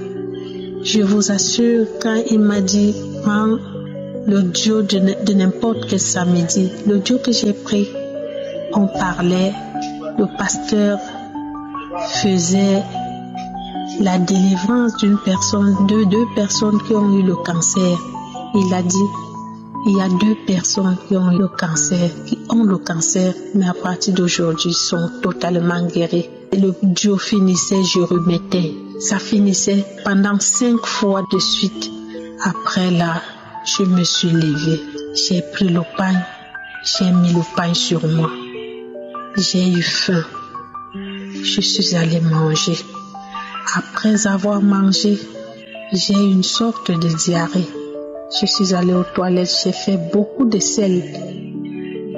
J: Je vous assure, quand il m'a dit, prends l'audio de n'importe quel samedi, l'audio que j'ai pris, on parlait, le pasteur faisait la délivrance d'une personne, de 2 personnes qui ont eu le cancer. Il a dit, il y a 2 personnes qui ont eu le cancer, mais à partir d'aujourd'hui sont totalement guéries. Et le duo finissait, je remettais. Ça finissait pendant 5 fois de suite. Après là, je me suis levée. J'ai pris le pain, j'ai mis le pain sur moi. J'ai eu faim. Je suis allée manger. Après avoir mangé, j'ai eu une sorte de diarrhée. Je suis allée aux toilettes, j'ai fait beaucoup de sel.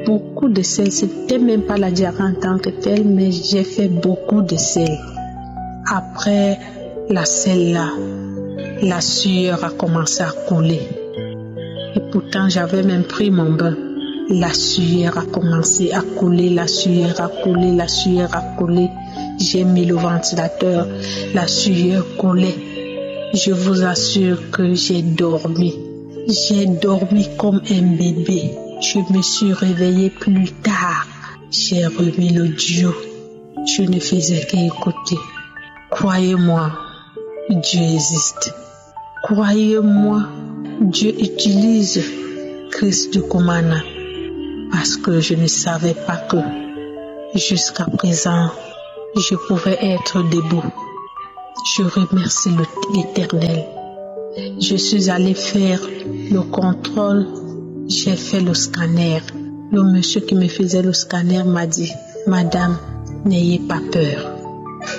J: Beaucoup de sel, c'était même pas la diarrhée en tant que telle, mais j'ai fait beaucoup de sel. Après la sel là, la sueur a commencé à couler. Et pourtant, j'avais même pris mon bain. La sueur a commencé à couler, la sueur a coulé, la sueur a coulé. J'ai mis le ventilateur, la sueur coulait. Je vous assure que j'ai dormi. J'ai dormi comme un bébé. Je me suis réveillée plus tard. J'ai remis l'audio. Je ne faisais qu'écouter. Croyez-moi, Dieu existe. Croyez-moi, Dieu utilise Christ de Kumana. Parce que je ne savais pas que jusqu'à présent, je pouvais être debout. Je remercie l'Éternel. Je suis allée faire le contrôle. J'ai fait le scanner. Le monsieur qui me faisait le scanner m'a dit, Madame, n'ayez pas peur.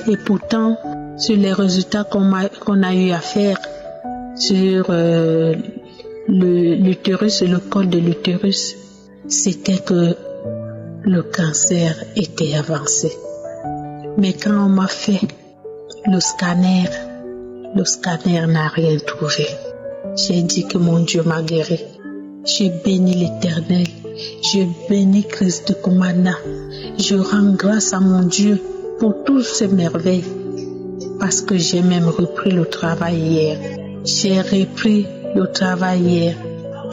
J: Et pourtant, sur les résultats qu'on a eu à faire sur l'utérus et le col de l'utérus, c'était que le cancer était avancé. Mais quand on m'a fait le scanner n'a rien trouvé. J'ai dit que mon Dieu m'a guéri. Je bénis l'Éternel. Je bénis Christ de Kumana. Je rends grâce à mon Dieu pour toutes ces merveilles. Parce que j'ai même repris le travail hier. J'ai repris le travail hier.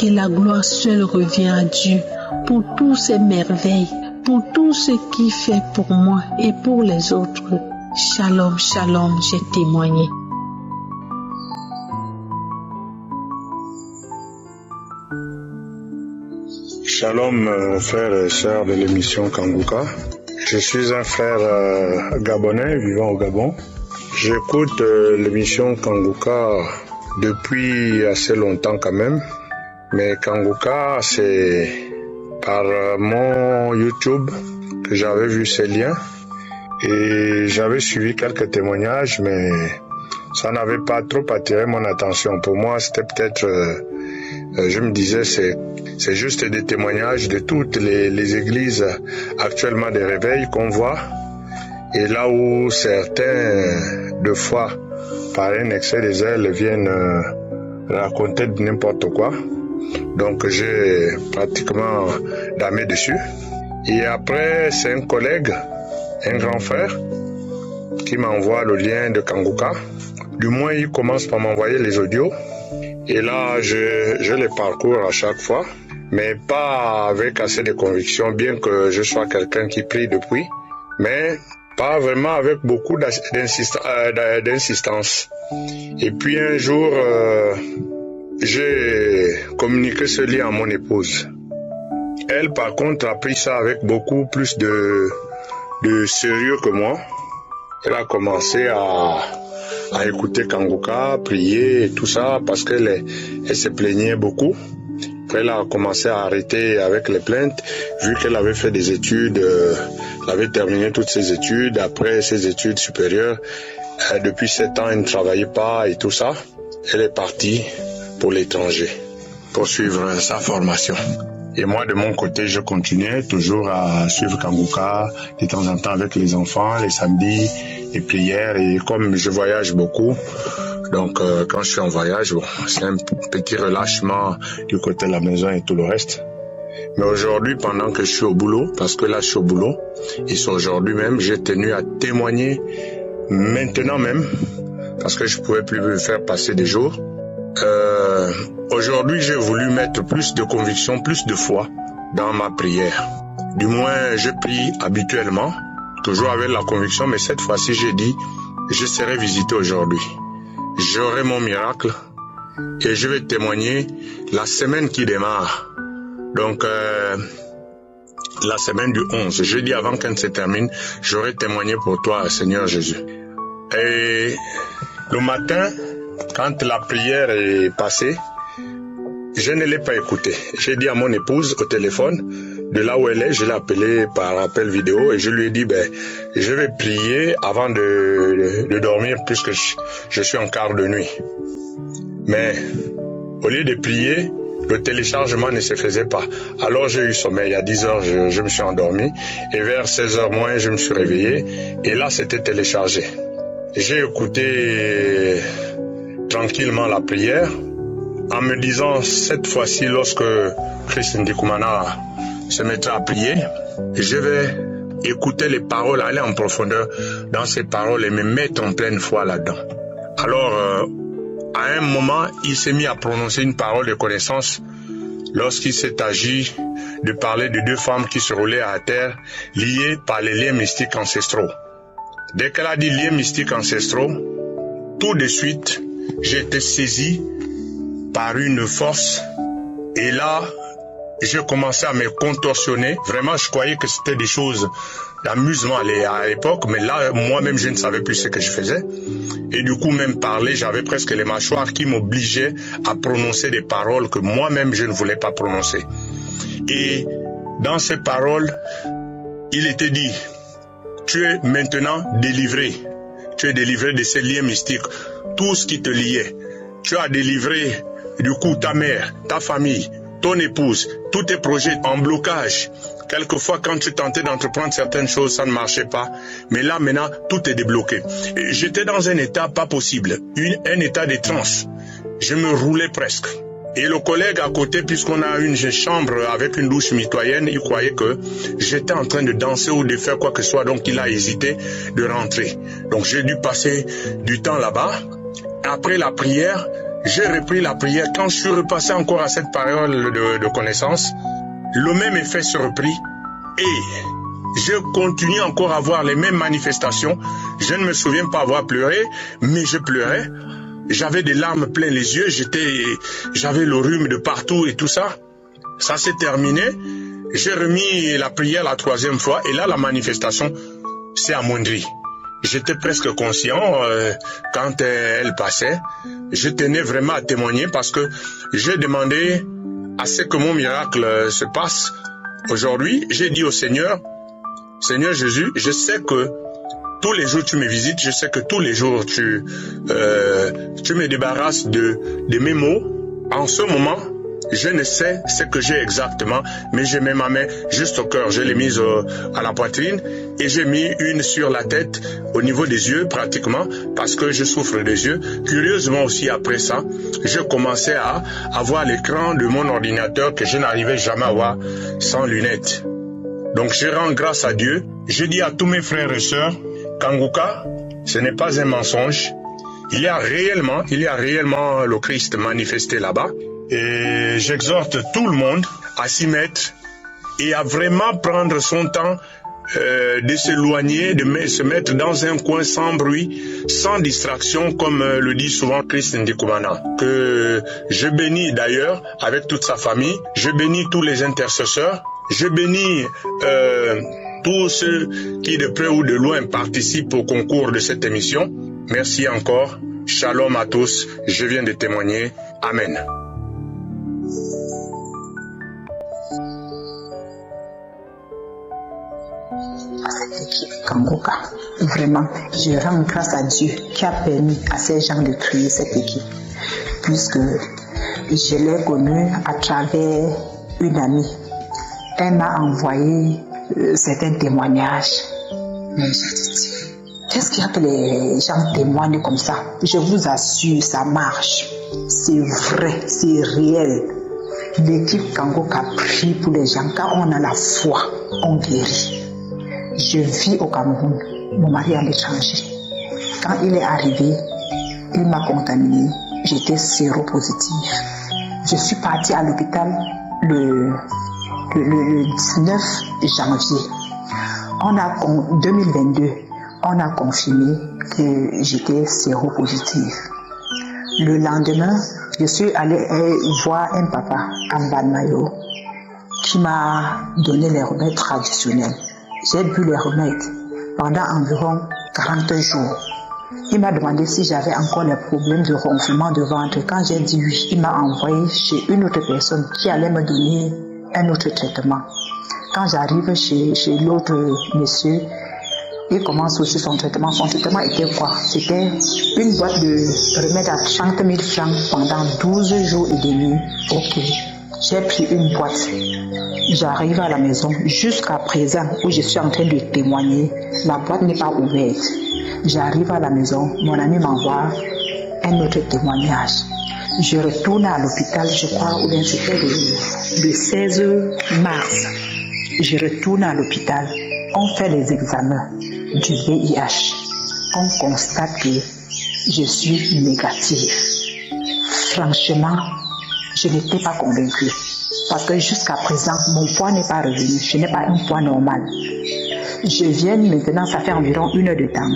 J: Que la gloire seule revient à Dieu pour toutes ces merveilles, pour tout ce qu'il fait pour moi et pour les autres. Shalom, shalom, j'ai témoigné.
K: Shalom, frères et sœurs de l'émission Kanguka. Je suis un frère gabonais vivant au Gabon. J'écoute l'émission Kanguka depuis assez longtemps quand même. Mais Kanguka, c'est par mon YouTube que j'avais vu ces liens. Et j'avais suivi quelques témoignages, mais ça n'avait pas trop attiré mon attention. Pour moi, c'était peut-être... je me disais, c'est juste des témoignages de toutes les églises actuellement des réveils qu'on voit. Et là où certains, de fois, par un excès de zèle, viennent raconter n'importe quoi. Donc j'ai pratiquement damé dessus. Et après, c'est un collègue, un grand frère, qui m'envoie le lien de Kanguka. Du moins, il commence par m'envoyer les audios. Et là, je les parcours à chaque fois, mais pas avec assez de conviction, bien que je sois quelqu'un qui prie depuis, mais pas vraiment avec beaucoup d'insistance. Et puis un jour, j'ai communiqué ce lien à mon épouse. Elle, par contre, a pris ça avec beaucoup plus de sérieux que moi. Elle a commencé à écouter Kanguka, prier et tout ça, parce qu'elle se plaignait beaucoup. Après, elle a commencé à arrêter avec les plaintes, vu qu'elle avait fait des études, elle avait terminé toutes ses études. Après ses études supérieures, depuis 7 ans, elle ne travaillait pas et tout ça. Elle est partie pour l'étranger, pour suivre sa formation. Et moi, de mon côté, je continuais toujours à suivre Kanguka, de temps en temps avec les enfants, les samedis, les prières. Et comme je voyage beaucoup, Donc quand je suis en voyage, bon, c'est un petit relâchement du côté de la maison et tout le reste. Mais aujourd'hui, pendant que je suis au boulot, parce que là je suis au boulot, et c'est aujourd'hui même, j'ai tenu à témoigner maintenant même, parce que je ne pouvais plus faire passer des jours. Aujourd'hui, j'ai voulu mettre plus de conviction, plus de foi dans ma prière. Du moins, je prie habituellement, toujours avec la conviction, mais cette fois-ci, j'ai dit, je serai visité aujourd'hui. J'aurai mon miracle et je vais témoigner la semaine qui démarre. Donc, la semaine du 11, jeudi avant qu'elle se termine, j'aurai témoigné pour toi, Seigneur Jésus. Et le matin, quand la prière est passée, je ne l'ai pas écoutée. J'ai dit à mon épouse au téléphone, de là où elle est, je l'ai appelée par appel vidéo et je lui ai dit, je vais prier avant de dormir puisque je suis en quart de nuit. Mais au lieu de prier, le téléchargement ne se faisait pas. Alors j'ai eu sommeil. À 10 heures, je me suis endormi et vers 16 heures moins, je me suis réveillé et là, c'était téléchargé. J'ai écouté tranquillement la prière en me disant cette fois-ci, lorsque Christ Ndikumana se mettra à prier, je vais écouter les paroles, aller en profondeur dans ces paroles et me mettre en pleine foi là-dedans. Alors, à un moment, il s'est mis à prononcer une parole de connaissance lorsqu'il s'est agi de parler de deux femmes qui se roulaient à terre liées par les liens mystiques ancestraux. Dès qu'elle a dit liens mystiques ancestraux, tout de suite, j'ai été saisi par une force et là, j'ai commencé à me contorsionner. Vraiment, je croyais que c'était des choses d'amusement à l'époque, mais là, moi-même, je ne savais plus ce que je faisais. Et du coup, même parler, j'avais presque les mâchoires qui m'obligeaient à prononcer des paroles que moi-même, je ne voulais pas prononcer. Et dans ces paroles, il était dit, tu es maintenant délivré. Tu es délivré de ces liens mystiques. Tout ce qui te liait. Tu as délivré, du coup, ta mère, ta famille, ton épouse, tous tes projets en blocage. Quelquefois, quand tu tentais d'entreprendre certaines choses, ça ne marchait pas. Mais là, maintenant, tout est débloqué. Et j'étais dans un état pas possible, un état de transe. Je me roulais presque. Et le collègue à côté, puisqu'on a une chambre avec une douche mitoyenne, il croyait que j'étais en train de danser ou de faire quoi que ce soit. Donc, il a hésité de rentrer. Donc, j'ai dû passer du temps là-bas. Après la prière, j'ai repris la prière. Quand je suis repassé encore à cette période de connaissance, le même effet se reprit et je continue encore à avoir les mêmes manifestations. Je ne me souviens pas avoir pleuré, mais je pleurais. J'avais des larmes plein les yeux, j'avais le rhume de partout et tout ça. Ça s'est terminé. J'ai remis la prière la troisième fois et là, la manifestation s'est amoindrie. J'étais presque conscient quand elle passait. Je tenais vraiment à témoigner parce que j'ai demandé à ce que mon miracle se passe. Aujourd'hui, j'ai dit au Seigneur, Seigneur Jésus, je sais que tous les jours tu me visites, je sais que tous les jours tu me débarrasses de mes maux. En ce moment, je ne sais ce que j'ai exactement, mais je mets ma main juste au cœur. Je l'ai mise à la poitrine et j'ai mis une sur la tête, au niveau des yeux pratiquement, parce que je souffre des yeux. Curieusement aussi après ça, je commençais à avoir l'écran de mon ordinateur que je n'arrivais jamais à voir sans lunettes. Donc je rends grâce à Dieu. Je dis à tous mes frères et sœurs, Kanguka, ce n'est pas un mensonge. Il y a réellement le Christ manifesté là-bas. Et j'exhorte tout le monde à s'y mettre et à vraiment prendre son temps de s'éloigner, de se mettre dans un coin sans bruit, sans distraction, comme le dit souvent Christ Ndikumana. Que je bénis d'ailleurs avec toute sa famille, je bénis tous les intercesseurs, je bénis tous ceux qui de près ou de loin participent au concours de cette émission. Merci encore. Shalom à tous. Je viens de témoigner. Amen.
L: Kanguka, vraiment, je rends grâce à Dieu qui a permis à ces gens de créer cette équipe, puisque je l'ai connue à travers une amie. Elle m'a envoyé certains témoignages. Mais je te dis, Qu'est-ce qu'il y a que les gens témoignent comme ça? Je vous assure, ça marche. C'est vrai, c'est réel. L'équipe Kangoka prie pour les gens. Quand on a la foi, on guérit. Je vis au Cameroun. Mon mari est à l'étranger. Quand il est arrivé, il m'a contaminé. J'étais séropositive. Je suis partie à l'hôpital le 19 janvier. En 2022, on a confirmé que j'étais séropositive. Le lendemain, je suis allée voir un papa en Balmayo qui m'a donné les remèdes traditionnels. J'ai bu les remèdes pendant environ 40 jours. Il m'a demandé si j'avais encore les problèmes de ronflement de ventre. Quand j'ai dit oui, il m'a envoyé chez une autre personne qui allait me donner un autre traitement. Quand j'arrive chez l'autre monsieur, il commence aussi son traitement. Son traitement était quoi? C'était une boîte de remèdes à 30 000 francs pendant 12 jours et demi. Ok, j'ai pris une boîte. J'arrive à la maison. Jusqu'à présent, où je suis en train de témoigner, la boîte n'est pas ouverte. J'arrive à la maison, mon ami m'envoie un autre témoignage. Je retourne à l'hôpital, je crois, ou bien c'était le 16 mars. Je retourne à l'hôpital. On fait les examens du VIH. On constate que je suis négative. Franchement, je n'étais pas convaincue. Parce que jusqu'à présent, mon poids n'est pas revenu. Je n'ai pas un poids normal. Je viens maintenant, ça fait environ 1 heure de temps.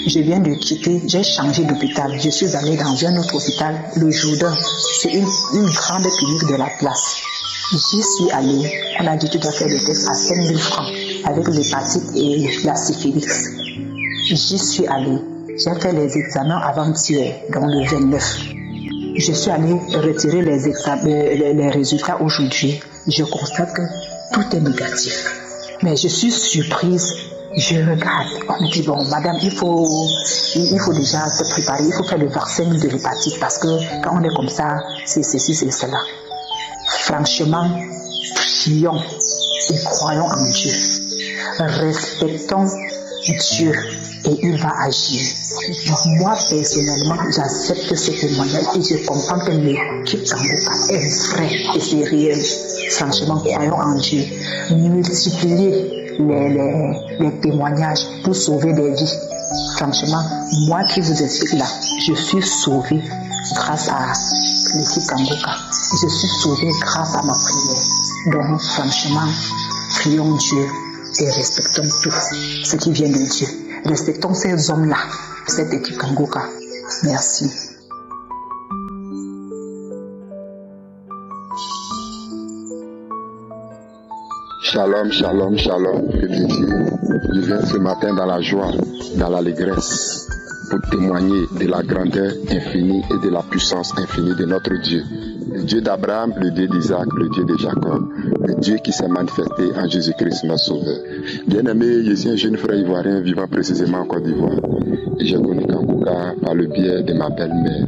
L: Je viens de quitter, j'ai changé d'hôpital. Je suis allée dans un autre hôpital, le Jourdain. C'est une grande clinique de la place. J'y suis allée. On a dit tu dois faire le test à 5 000 francs avec l'hépatite et la syphilis. J'y suis allée. J'ai fait les examens avant-hier, donc le 29. Je suis allée retirer les résultats aujourd'hui. Je constate que tout est négatif. Mais je suis surprise. Je regarde. On me dit, bon, madame, il faut déjà se préparer. Il faut faire le vaccin de l'hépatite parce que quand on est comme ça, c'est ceci, c'est cela. Franchement, prions et croyons en Dieu. Respectons Dieu et il va agir. Moi, personnellement, j'accepte ce témoignage et je comprends que l'équipe Kangoka est vrai et c'est réel. Franchement, croyons en Dieu. Multipliez les témoignages pour sauver des vies. Franchement, moi qui vous explique là, je suis sauvée grâce à l'équipe Kangoka. Je suis sauvée grâce à ma prière. Donc, franchement, prions Dieu et respectons tout ce qui vient de Dieu. Respectons ces hommes-là, cette équipe Kangoka. Merci.
M: Shalom, shalom, shalom, que Dieu dise. Je viens ce matin dans la joie, dans l'allégresse, pour témoigner de la grandeur infinie et de la puissance infinie de notre Dieu. Le Dieu d'Abraham, le Dieu d'Isaac, le Dieu de Jacob, le Dieu qui s'est manifesté en Jésus-Christ, notre Sauveur. Bien-aimé, je suis un jeune frère ivoirien vivant précisément en Côte d'Ivoire. Et j'ai connu Kangoka par le biais de ma belle-mère.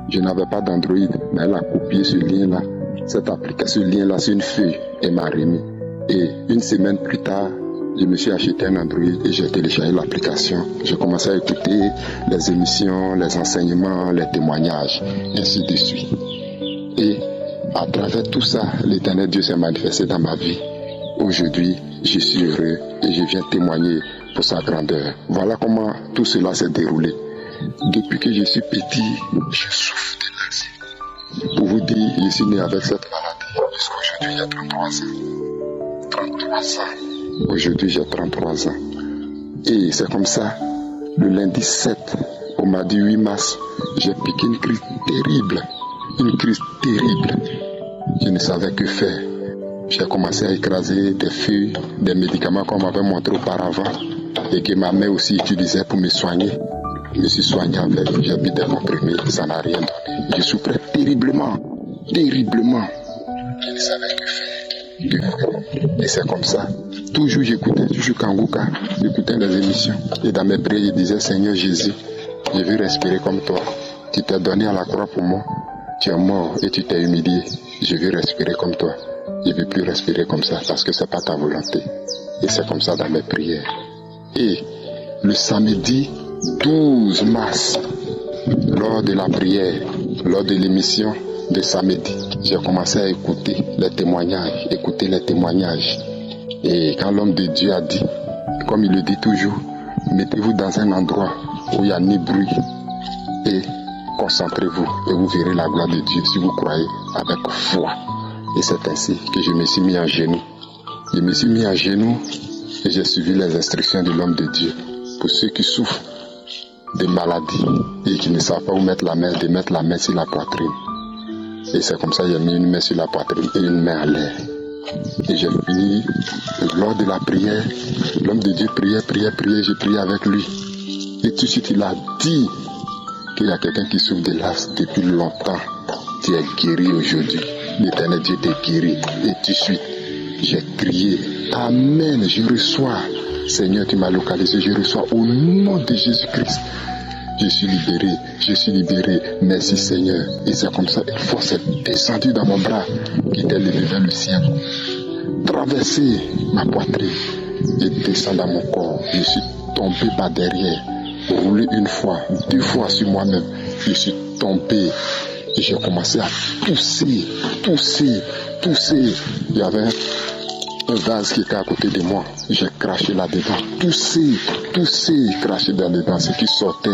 M: Je n'avais pas d'Android, mais elle a copié ce lien-là, cette application, ce lien-là sur une feuille et m'a remis. Et une semaine plus tard, je me suis acheté un Android et j'ai téléchargé l'application. J'ai commencé à écouter les émissions, les enseignements, les témoignages, ainsi de suite. Et à travers tout ça, l'Éternel Dieu s'est manifesté dans ma vie. Aujourd'hui, je suis heureux et je viens témoigner pour sa grandeur. Voilà comment tout cela s'est déroulé. Depuis que je suis petit, je souffre d'épilepsie. Pour vous dire, je suis né avec cette maladie. Jusqu'à aujourd'hui, j'ai 33 ans. 33 ans. Aujourd'hui, j'ai 33 ans. Et c'est comme ça, le lundi 7, au mardi 8 mars, j'ai piqué une crise terrible. Une crise terrible. Je ne savais que faire. J'ai commencé à écraser des feuilles, des médicaments qu'on m'avait montré auparavant et que ma mère aussi utilisait pour me soigner. Je me suis soigné avec, j'ai mis des comprimés, ça n'a rien donné. Je souffrais terriblement, terriblement. Je ne savais que faire. Et c'est comme ça. Toujours j'écoutais, toujours Kangoka, j'écoutais les émissions. Et dans mes prières, je disais, Seigneur Jésus, je veux respirer comme toi. Tu t'es donné à la croix pour moi. Tu es mort et tu t'es humilié. Je veux respirer comme toi. Je ne veux plus respirer comme ça parce que ce n'est pas ta volonté. Et c'est comme ça dans mes prières. Et le samedi 12 mars, lors de la prière, lors de l'émission de samedi, j'ai commencé à écouter les témoignages. Et quand l'homme de Dieu a dit, comme il le dit toujours, mettez-vous dans un endroit où il n'y a ni bruit et concentrez-vous et vous verrez la gloire de Dieu si vous croyez avec foi. Et c'est ainsi que je me suis mis en genoux. Je me suis mis en genoux et j'ai suivi les instructions de l'homme de Dieu. Pour ceux qui souffrent de maladies et qui ne savent pas où mettre la main, de mettre la main sur la poitrine. Et c'est comme ça que j'ai mis une main sur la poitrine et une main à l'air. Et j'ai fini, lors de la prière, l'homme de Dieu priait, j'ai prié avec lui. Et tout de suite il a dit qu'il y a quelqu'un qui souffre de l'asthme depuis longtemps. Tu es guéri aujourd'hui. L'Éternel Dieu t'est guéri. Et tout de suite, j'ai crié, Amen, je reçois. Seigneur, tu m'as localisé, je reçois au nom de Jésus-Christ. Je suis libéré, merci Seigneur. Et c'est comme ça, une force est descendue dans mon bras, qui était levé vers le ciel, traversé ma poitrine et descend dans mon corps. Je suis tombé par derrière, roulé une fois, 2 fois sur moi-même. Je suis tombé et j'ai commencé à tousser. Il y avait un vase qui était à côté de moi. J'ai craché là-dedans, toussé, craché là-dedans. Ce qui sortait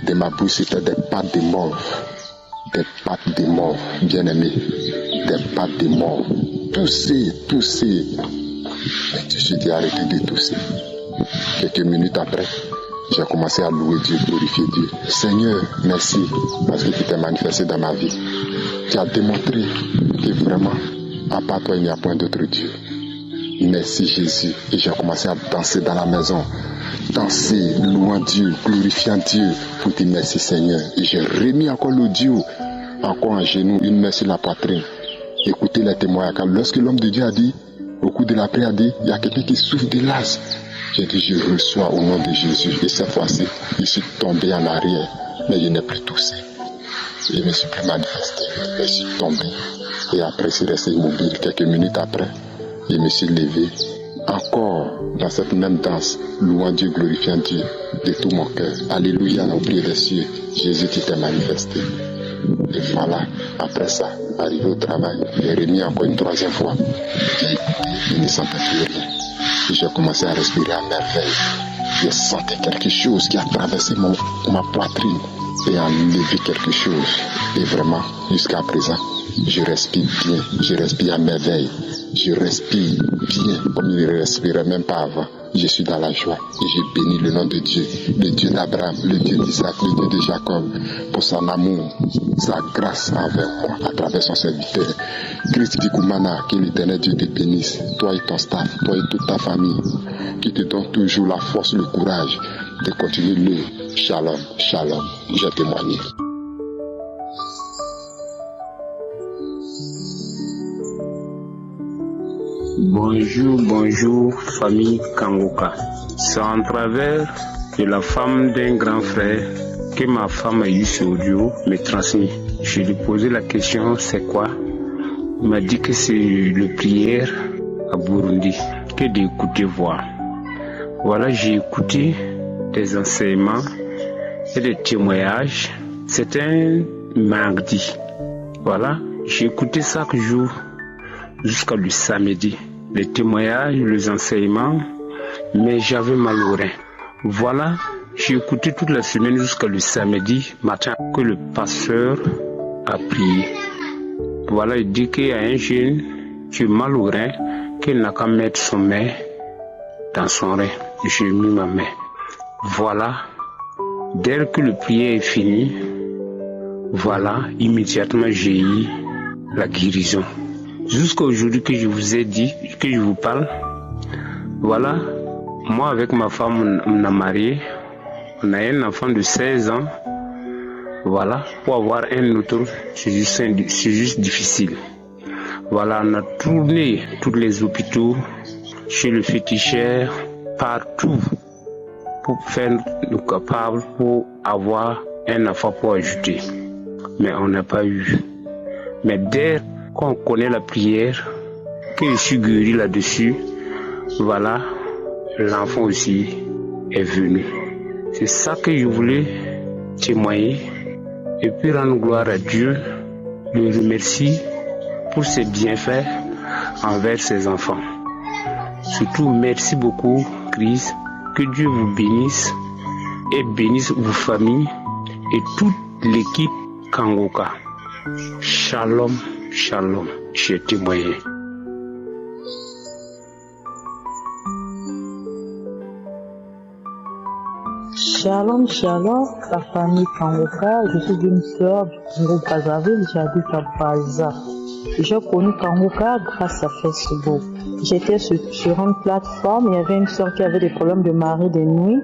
M: de ma bouche, c'était des pattes de mort. Des pattes de mort, bien aimé. Des pattes de mort. Tousser. Et tout de suite, j'ai arrêté de tousser. Quelques minutes après, j'ai commencé à louer Dieu, glorifier Dieu. Seigneur, merci, parce que tu t'es manifesté dans ma vie. Tu as démontré que vraiment, à part toi, il n'y a point d'autre Dieu. Merci Jésus. Et j'ai commencé à danser dans la maison. Danser, louant Dieu, glorifiant Dieu pour dire merci Seigneur. Et j'ai remis encore l'audio, encore en genoux, une main sur la poitrine. Écoutez les témoignages. Lorsque l'homme de Dieu a dit, au cours de la prière, a dit, il y a quelqu'un qui souffre de l'asthme. J'ai dit, je reçois au nom de Jésus. Et cette fois-ci, je suis tombé en arrière, mais je n'ai plus toussé. Je me suis plus manifesté, je suis tombé. Et après, je suis resté immobile. Quelques minutes après, je me suis levé, encore dans cette même danse, louant Dieu, glorifiant Dieu de tout mon cœur. Alléluia, au prix des cieux, Jésus qui t'est manifesté. Et voilà, après ça, arrivé au travail, j'ai remis encore une 3e fois. J'ai écouté, je ne sentais plus rien. Et j'ai commencé à respirer à merveille. J'ai senti quelque chose qui a traversé ma poitrine et a levé quelque chose. Et vraiment, jusqu'à présent, je respire bien, je respire à merveille. Je respire bien comme je ne respirais même pas avant. Je suis dans la joie et j'ai béni le nom de Dieu, le Dieu d'Abraham, le Dieu d'Isaac, le Dieu de Jacob, pour son amour, sa grâce envers moi à travers son serviteur. Christ Dikoumana, que l'Éternel Dieu te bénisse, toi et ton staff, toi et toute ta famille, qui te donne toujours la force, le courage de continuer le shalom, shalom. Je témoigne.
C: Bonjour, famille Kangoka. C'est en travers de la femme d'un grand frère que ma femme a eu ce audio me transmis. Je lui ai posé la question, c'est quoi? Il m'a dit que c'est le prière à Burundi, que d'écouter voir. Voilà, j'ai écouté des enseignements et des témoignages. C'était un mardi. Voilà, j'ai écouté chaque jour jusqu'à le samedi. Les témoignages, les enseignements, mais j'avais mal au rein. Voilà, j'ai écouté toute la semaine jusqu'à le samedi matin que le pasteur a prié. Voilà, il dit qu'il y a un jeune qui a mal au rein, qu'il n'a qu'à mettre son main dans son rein. J'ai mis ma main. Voilà, dès que le prière est fini, voilà, immédiatement j'ai eu la guérison. Jusqu'à aujourd'hui que je vous ai dit, que je vous parle, voilà, moi avec ma femme, on a marié, on a un enfant de 16 ans, voilà, pour avoir un autre, c'est juste difficile. Voilà, on a tourné tous les hôpitaux, chez le féticheur, partout, pour faire nous capables, pour avoir un enfant pour ajouter. Mais on n'a pas eu. Mais dès qu'on connaît la prière, que je suis guéri là-dessus, voilà, l'enfant aussi est venu. C'est ça que je voulais témoigner et puis rendre gloire à Dieu, le remercier pour ses bienfaits envers ses enfants. Surtout, merci beaucoup, Chris. Que Dieu vous bénisse et bénisse vos familles et toute l'équipe Kangoka. Shalom, shalom, je témoigne.
N: Shalom, shalom, la famille Kangoka. Je suis une sœur du Congo Brazzaville, j'habite à Baza. J'ai connu Kangoka grâce à Facebook. J'étais sur une plateforme, il y avait une sœur qui avait des problèmes de marée de nuit.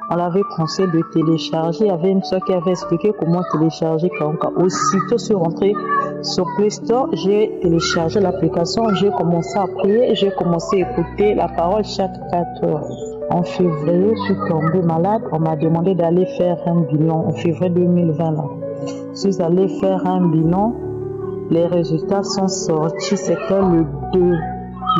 N: On l'avait conseillé de télécharger. Il y avait une sœur qui avait expliqué comment télécharger Kangoka. Aussitôt, je suis rentrée sur Play Store, j'ai téléchargé l'application, j'ai commencé à prier, j'ai commencé à écouter la parole chaque 4 heures. En février, je suis tombée malade. On m'a demandé d'aller faire un bilan en février 2020. Là. Je suis allée faire un bilan. Les résultats sont sortis. C'était le 2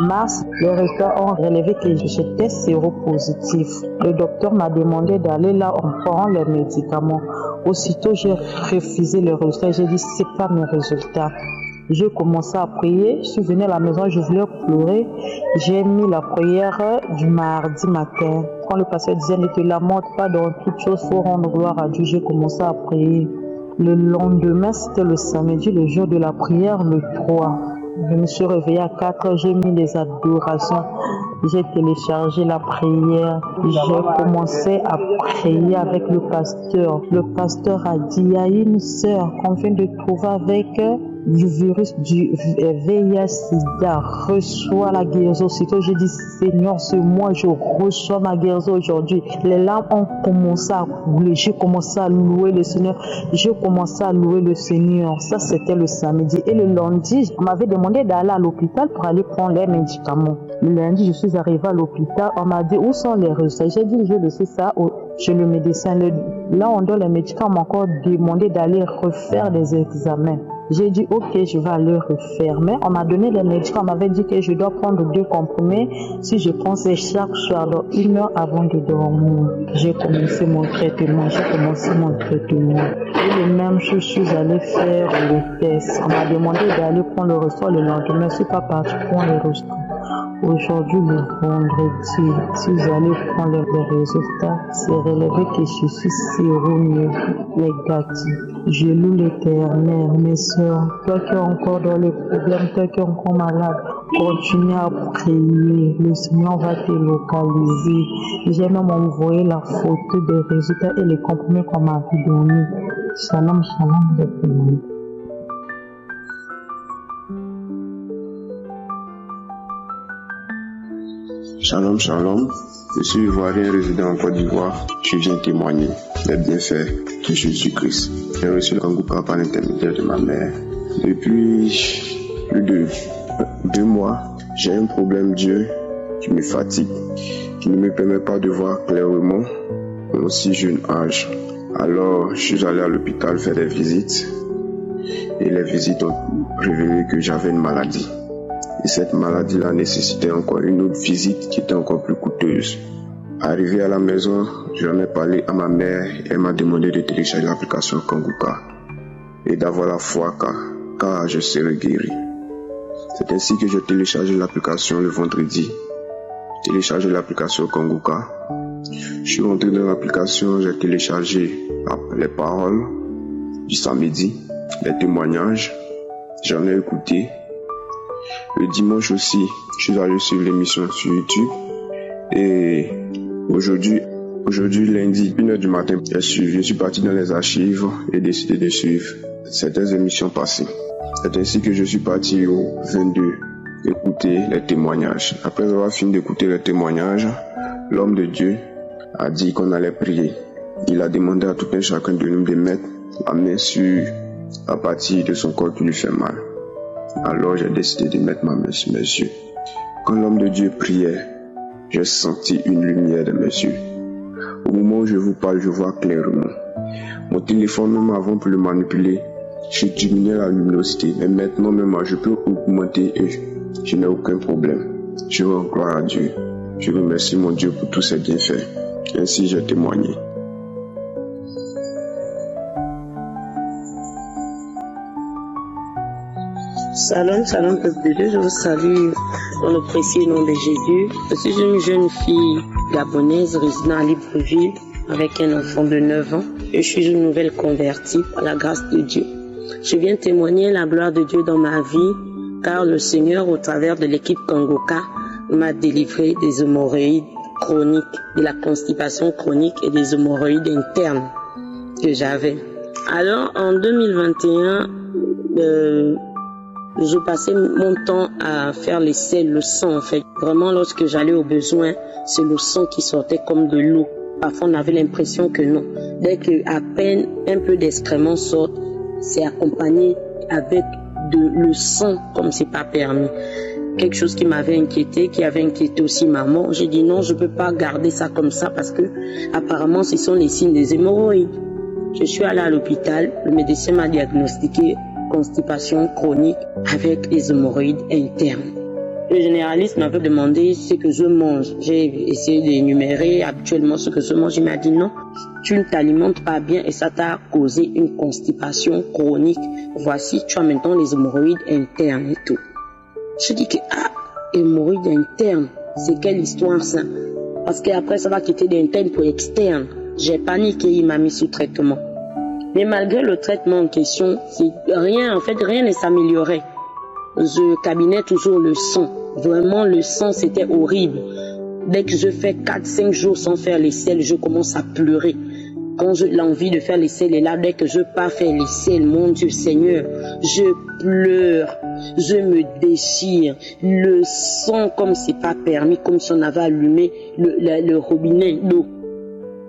N: mars. Les résultats ont relevé que j'étais séropositif. Le docteur m'a demandé d'aller là, on prend les médicaments. Aussitôt, j'ai refusé les résultats. J'ai dit, c'est pas mes résultats. J'ai commencé à prier. Je suis venue à la maison, je voulais pleurer. J'ai mis la prière du mardi matin. Quand le pasteur disait, ne te lamente pas dans toutes choses, il faut rendre gloire à Dieu. J'ai commencé à prier. Le lendemain, c'était le samedi, le jour de la prière, le 3. Je me suis réveillée à 4 heures, j'ai mis les adorations, j'ai téléchargé la prière, j'ai commencé à prier avec le pasteur. Le pasteur a dit, il y a une sœur qu'on vient de trouver avec du virus du VIH-Sida, reçois la guérison. Aussitôt, j'ai dit, Seigneur, c'est moi, je reçois ma guérison aujourd'hui. Les larmes ont commencé à couler, j'ai commencé à louer le Seigneur, Ça, c'était le samedi. Et le lundi, on m'avait demandé d'aller à l'hôpital pour aller prendre les médicaments. Le lundi, je suis arrivée à l'hôpital, on m'a dit, où sont les résultats? J'ai dit, je le sais ça chez le médecin. Là, on donne les médicaments, on m'a encore demandé d'aller refaire des examens. J'ai dit, ok, je vais aller refaire. Mais on m'a donné les médicaments, on m'avait dit que je dois prendre 2 comprimés si je prends chaque soir, donc 1 heure avant de dormir. J'ai commencé mon traitement. Et le même jour, je suis allée faire le test. On m'a demandé d'aller prendre le résultat le lendemain. Je suis pas partie prendre le résultat. Aujourd'hui, le vendredi, si vous allez prendre les résultats, c'est relevé que je suis séronégatif. Je loue l'Éternel, mes soeurs, toi qui es encore dans les problèmes, toi qui es encore malade, continue à prier, le Seigneur va te localiser. J'ai même envoyé la photo des résultats et les comprimés qu'on m'a donné. Shalom, shalom, de tout.
M: Shalom, shalom. Je suis ivoirien résident en Côte d'Ivoire. Je viens témoigner des bienfaits de Jésus-Christ. J'ai reçu le Kangoka par l'intermédiaire de ma mère. Depuis plus de 2 mois, j'ai un problème d'yeux qui me fatigue, qui ne me permet pas de voir clairement à mon si jeune âge. Alors, je suis allé à l'hôpital faire des visites. Et les visites ont révélé que j'avais une maladie. Et cette maladie-là nécessitait encore une autre visite qui était encore plus coûteuse. Arrivé à la maison, j'en ai parlé à ma mère et elle m'a demandé de télécharger l'application Kangoka et d'avoir la foi car je serai guéri. C'est ainsi que j'ai téléchargé l'application le vendredi. Téléchargé l'application Kangoka. Je suis rentré dans l'application, j'ai téléchargé les paroles du samedi, les témoignages, j'en ai écouté. Le dimanche aussi, je suis allé suivre l'émission sur YouTube. Et aujourd'hui lundi, 1h du matin, je suis parti dans les archives et décidé de suivre certaines émissions passées. C'est ainsi que je suis parti au 22 écouter les témoignages. Après avoir fini d'écouter les témoignages, l'homme de Dieu a dit qu'on allait prier. Il a demandé à tout un chacun de nous de mettre la main sur la partie de son corps qui lui fait mal. Alors j'ai décidé de mettre ma main sur mes yeux. Quand l'homme de Dieu priait, j'ai senti une lumière dans mes yeux. Au moment où je vous parle, je vois clairement. Mon téléphone, même avant pour le manipuler, je diminuais la luminosité. Mais maintenant, même moi, je peux augmenter et je n'ai aucun problème. Je rends gloire à Dieu. Je remercie mon Dieu pour tous ses bienfaits. Ainsi j'ai témoigné.
O: Shalom, shalom, peuple de Dieu, je vous salue dans le précieux nom de Jésus. Je suis une jeune fille gabonaise résidant à Libreville avec un enfant de 9 ans. Je suis une nouvelle convertie par la grâce de Dieu. Je viens témoigner la gloire de Dieu dans ma vie, car le Seigneur, au travers de l'équipe Kangoka, m'a délivré des hémorroïdes chroniques, de la constipation chronique et des hémorroïdes internes que j'avais. Alors, en 2021, je passais mon temps à faire les selles, le sang en fait. Vraiment, lorsque j'allais au besoin, c'est le sang qui sortait comme de l'eau. Parfois, on avait l'impression que non. Dès que à peine un peu d'excréments sort, c'est accompagné avec le sang comme c'est pas permis. Quelque chose qui m'avait inquiété, qui avait inquiété aussi maman. J'ai dit non, je peux pas garder ça comme ça parce que apparemment, ce sont les signes des hémorroïdes. Je suis allée à l'hôpital, le médecin m'a diagnostiqué constipation chronique avec les hémorroïdes internes. Le généraliste m'avait demandé ce que je mange. J'ai essayé d'énumérer habituellement ce que je mange. Il m'a dit non, tu ne t'alimentes pas bien et ça t'a causé une constipation chronique. Voici, tu as maintenant les hémorroïdes internes et tout. Je dis que hémorroïdes internes, c'est quelle histoire ça? Parce qu'après ça va quitter d'interne pour externe. J'ai paniqué, il m'a mis sous traitement. Mais malgré le traitement en question, rien ne s'améliorait. Je cabinais toujours le sang. Vraiment, le sang, c'était horrible. Dès que je fais 4-5 jours sans faire les selles, je commence à pleurer. Quand j'ai l'envie de faire les selles est là, dès que je pars faire les selles, mon Dieu Seigneur, je pleure, je me déchire. Le sang, comme c'est pas permis, comme si on avait allumé le robinet d'eau.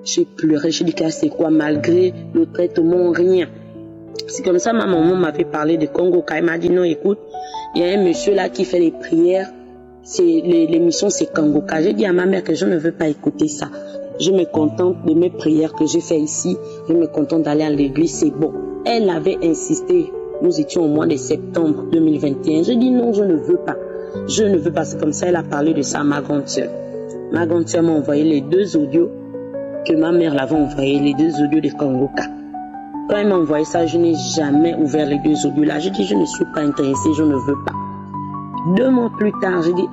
O: J'ai pleuré, j'ai dit que c'est quoi malgré le traitement, rien. C'est comme ça ma maman m'avait parlé de Kangoka. Elle m'a dit non, écoute, il y a un monsieur là qui fait les prières, l'émission c'est Kangoka. J'ai dit à ma mère que je ne veux pas écouter ça. Je me contente de mes prières que j'ai fait ici, je me contente d'aller à l'église, c'est bon. Elle avait insisté, nous étions au mois de septembre 2021. J'ai dit non, je ne veux pas. Je ne veux pas, c'est comme ça, elle a parlé de ça à ma grande sœur. Ma grande sœur m'a envoyé les 2 audios que ma mère l'avait envoyé, les 2 audios de Kangoka. Quand elle m'a envoyé ça, je n'ai jamais ouvert les 2 audios là. J'ai dit, je ne suis pas intéressée, je ne veux pas. 2 mois plus tard, j'ai dit,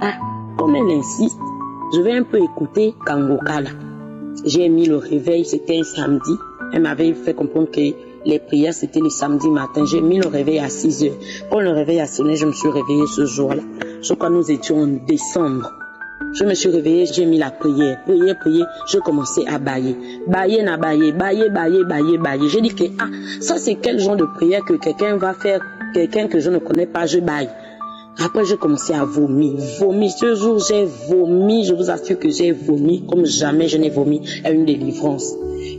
O: comme elle insiste, je vais un peu écouter Kangoka là. J'ai mis le réveil, c'était un samedi. Elle m'avait fait comprendre que les prières, c'était le samedi matin. J'ai mis le réveil à 6 heures. Quand le réveil a sonné, je me suis réveillée ce jour-là. Je crois que nous étions en décembre. Je me suis réveillée, j'ai mis la prière. Prier, je commençais à bailler. Bailler. J'ai dit que, ça c'est quel genre de prière que quelqu'un va faire, quelqu'un que je ne connais pas, je baille. Après, j'ai commencé à vomir. Ce jour, j'ai vomi. Je vous assure que j'ai vomi comme jamais je n'ai vomi à une délivrance.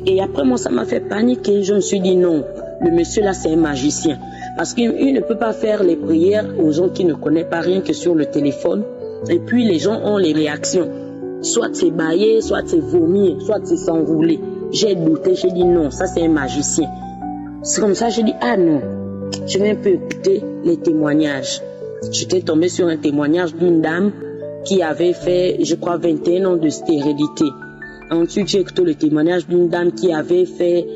O: Et après, moi, ça m'a fait paniquer. Je me suis dit non, le monsieur là, c'est un magicien. Parce qu'il ne peut pas faire les prières aux gens qui ne connaissent pas rien que sur le téléphone. Et puis, les gens ont les réactions. Soit c'est bailler, soit c'est vomir, soit c'est s'enrouler. J'ai douté, j'ai dit non, ça c'est un magicien. C'est comme ça, j'ai dit non, je vais un peu écouter les témoignages. J'étais tombée sur un témoignage d'une dame qui avait fait, je crois, 21 ans de stérilité. Ensuite, j'ai écouté le témoignage d'une dame qui avait fait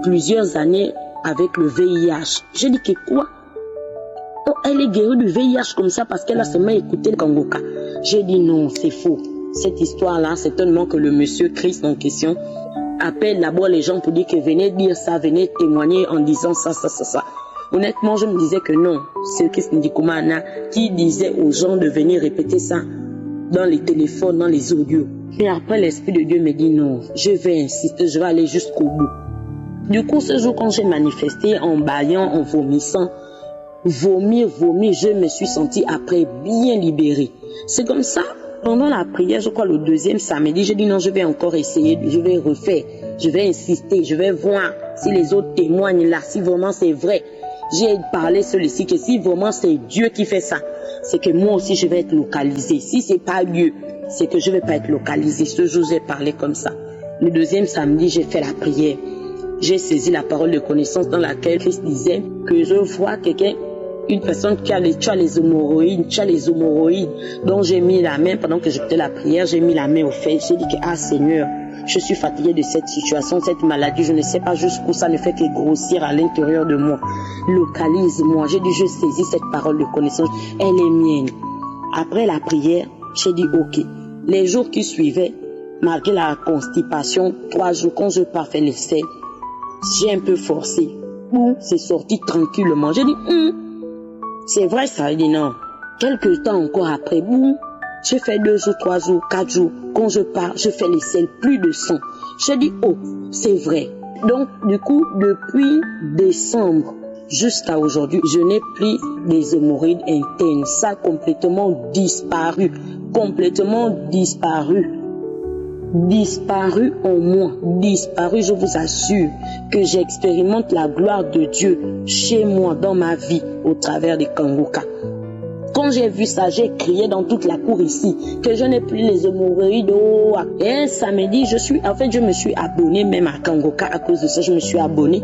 O: plusieurs années avec le VIH. J'ai dit que quoi? Elle est guérie du VIH comme ça parce qu'elle a seulement écouté le Kangoka. J'ai dit non, c'est faux. Cette histoire-là, c'est tellement que le monsieur Christ en question appelle d'abord les gens pour dire que venez dire ça, venez témoigner en disant ça. Honnêtement, je me disais que non. C'est Christ Ndikumana qui disait aux gens de venir répéter ça dans les téléphones, dans les audios. Mais après, l'Esprit de Dieu me dit non, je vais insister, je vais aller jusqu'au bout. Du coup, ce jour, quand j'ai manifesté en baillant, en vomissant, vomir, je me suis sentie après bien libérée. C'est comme ça, pendant la prière, je crois le 2e samedi, j'ai dit non, je vais encore essayer, je vais refaire, je vais insister, je vais voir si les autres témoignent là, si vraiment c'est vrai. J'ai parlé celui-ci que si vraiment c'est Dieu qui fait ça, c'est que moi aussi je vais être localisée. Si c'est pas Dieu, c'est que je vais pas être localisée. Ce jour, j'ai parlé comme ça. Le 2e samedi, j'ai fait la prière. J'ai saisi la parole de connaissance dans laquelle Christ disait que je vois quelqu'un, une personne qui a les hémorroïdes, donc j'ai mis la main, pendant que j'écoutais la prière, j'ai mis la main au fait, j'ai dit que Seigneur, je suis fatiguée de cette situation, cette maladie, je ne sais pas jusqu'où ça ne fait que grossir à l'intérieur de moi. Localise-moi. J'ai dit, je saisis cette parole de connaissance, elle est mienne. Après la prière, j'ai dit ok. Les jours qui suivaient, malgré la constipation, 3 jours, quand je pars faire l'essai, j'ai un peu forcé. C'est sorti tranquillement. J'ai dit, c'est vrai ça? Il dit non. Quelques temps encore après, j'ai fait 2 jours, 3 jours, 4 jours. Quand je pars, je fais l'essai, plus de sang. J'ai dit, oh, c'est vrai. Donc, du coup, depuis décembre jusqu'à aujourd'hui, je n'ai plus des hémorroïdes internes. Ça a complètement disparu. Complètement disparu. Disparu en moi. Disparu, je vous assure que j'expérimente la gloire de Dieu chez moi, dans ma vie, au travers des Kanguka. Quand j'ai vu ça, j'ai crié dans toute la cour ici que je n'ai plus les hémorroïdes. Et un samedi, je me suis abonnée même à Kanguka à cause de ça. Je me suis abonnée.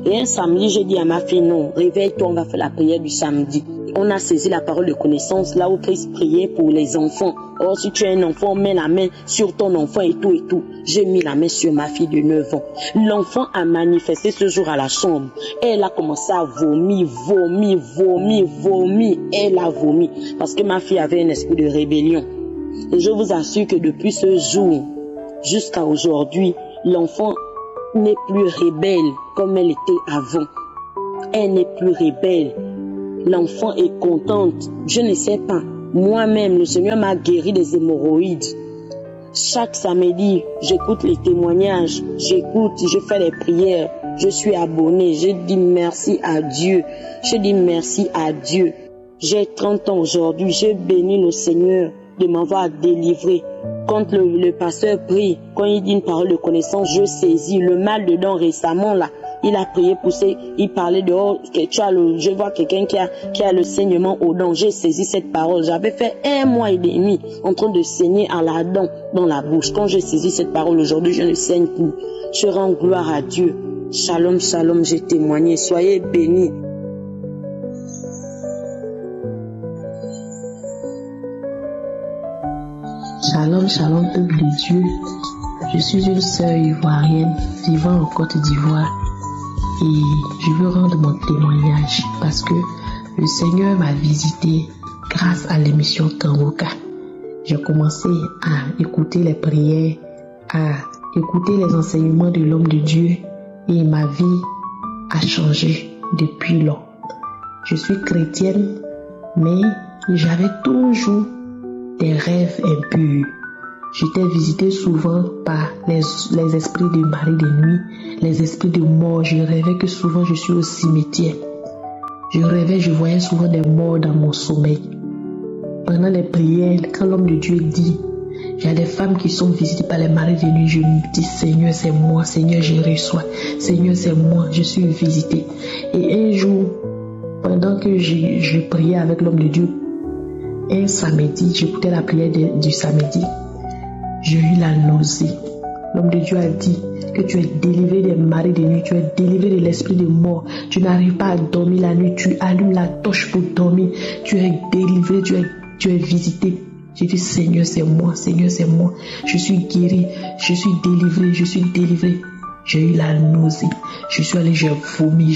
O: Et un samedi, j'ai dit à ma fille, non, réveille-toi, on va faire la prière du samedi. On a saisi la parole de connaissance, là où Christ priait pour les enfants. Or, si tu as un enfant, mets la main sur ton enfant et tout et tout. J'ai mis la main sur ma fille de 9 ans. L'enfant a manifesté ce jour à la chambre. Elle a commencé à vomir. Elle a vomi. Parce que ma fille avait un esprit de rébellion. Et je vous assure que depuis ce jour jusqu'à aujourd'hui, l'enfant n'est plus rebelle comme elle était avant. Elle n'est plus rebelle. L'enfant est contente. Je ne sais pas. Moi-même, le Seigneur m'a guéri des hémorroïdes. Chaque samedi, j'écoute les témoignages. J'écoute, je fais les prières. Je suis abonnée. Je dis merci à Dieu. Je dis merci à Dieu. J'ai 30 ans aujourd'hui. Je bénis le Seigneur de m'avoir délivré. Quand le pasteur prie, quand il dit une parole de connaissance, je saisis le mal dedans récemment là. Il a prié pour ça, il parlait de je vois quelqu'un qui a le saignement aux dents. J'ai saisi cette parole. J'avais fait 1 mois et demi en train de saigner à la dent dans la bouche. Quand j'ai saisi cette parole aujourd'hui, je ne saigne plus. Je rends gloire à Dieu. Shalom, shalom, j'ai témoigné. Soyez bénis.
H: Shalom, shalom, peuple de Dieu. Je suis une sœur ivoirienne vivant en Côte d'Ivoire et je veux rendre mon témoignage parce que le Seigneur m'a visité grâce à l'émission Kanguka. J'ai commencé à écouter les prières, à écouter les enseignements de l'homme de Dieu et ma vie a changé depuis lors. Je suis chrétienne, mais j'avais toujours des rêves impurs. J'étais visitée souvent par les esprits de mari de nuit, les esprits de mort. Je rêvais que souvent je suis au cimetière. Je voyais souvent des morts dans mon sommeil. Pendant les prières, quand l'homme de Dieu dit, il y a des femmes qui sont visitées par les maris de nuit, je me dis, Seigneur, c'est moi, Seigneur, je reçois. Seigneur, c'est moi, je suis visitée. Et un jour, pendant que je priais avec l'homme de Dieu, un samedi, j'écoutais la prière du samedi, j'ai eu la nausée. L'homme de Dieu a dit que tu es délivré des maris de nuit, tu es délivré de l'esprit de mort. Tu n'arrives pas à dormir la nuit, tu allumes la torche pour dormir. Tu es délivré, tu es visité. J'ai dit, Seigneur, c'est moi, Seigneur, c'est moi. Je suis guéri, je suis délivré. J'ai eu la nausée. Je suis allé, j'ai vomi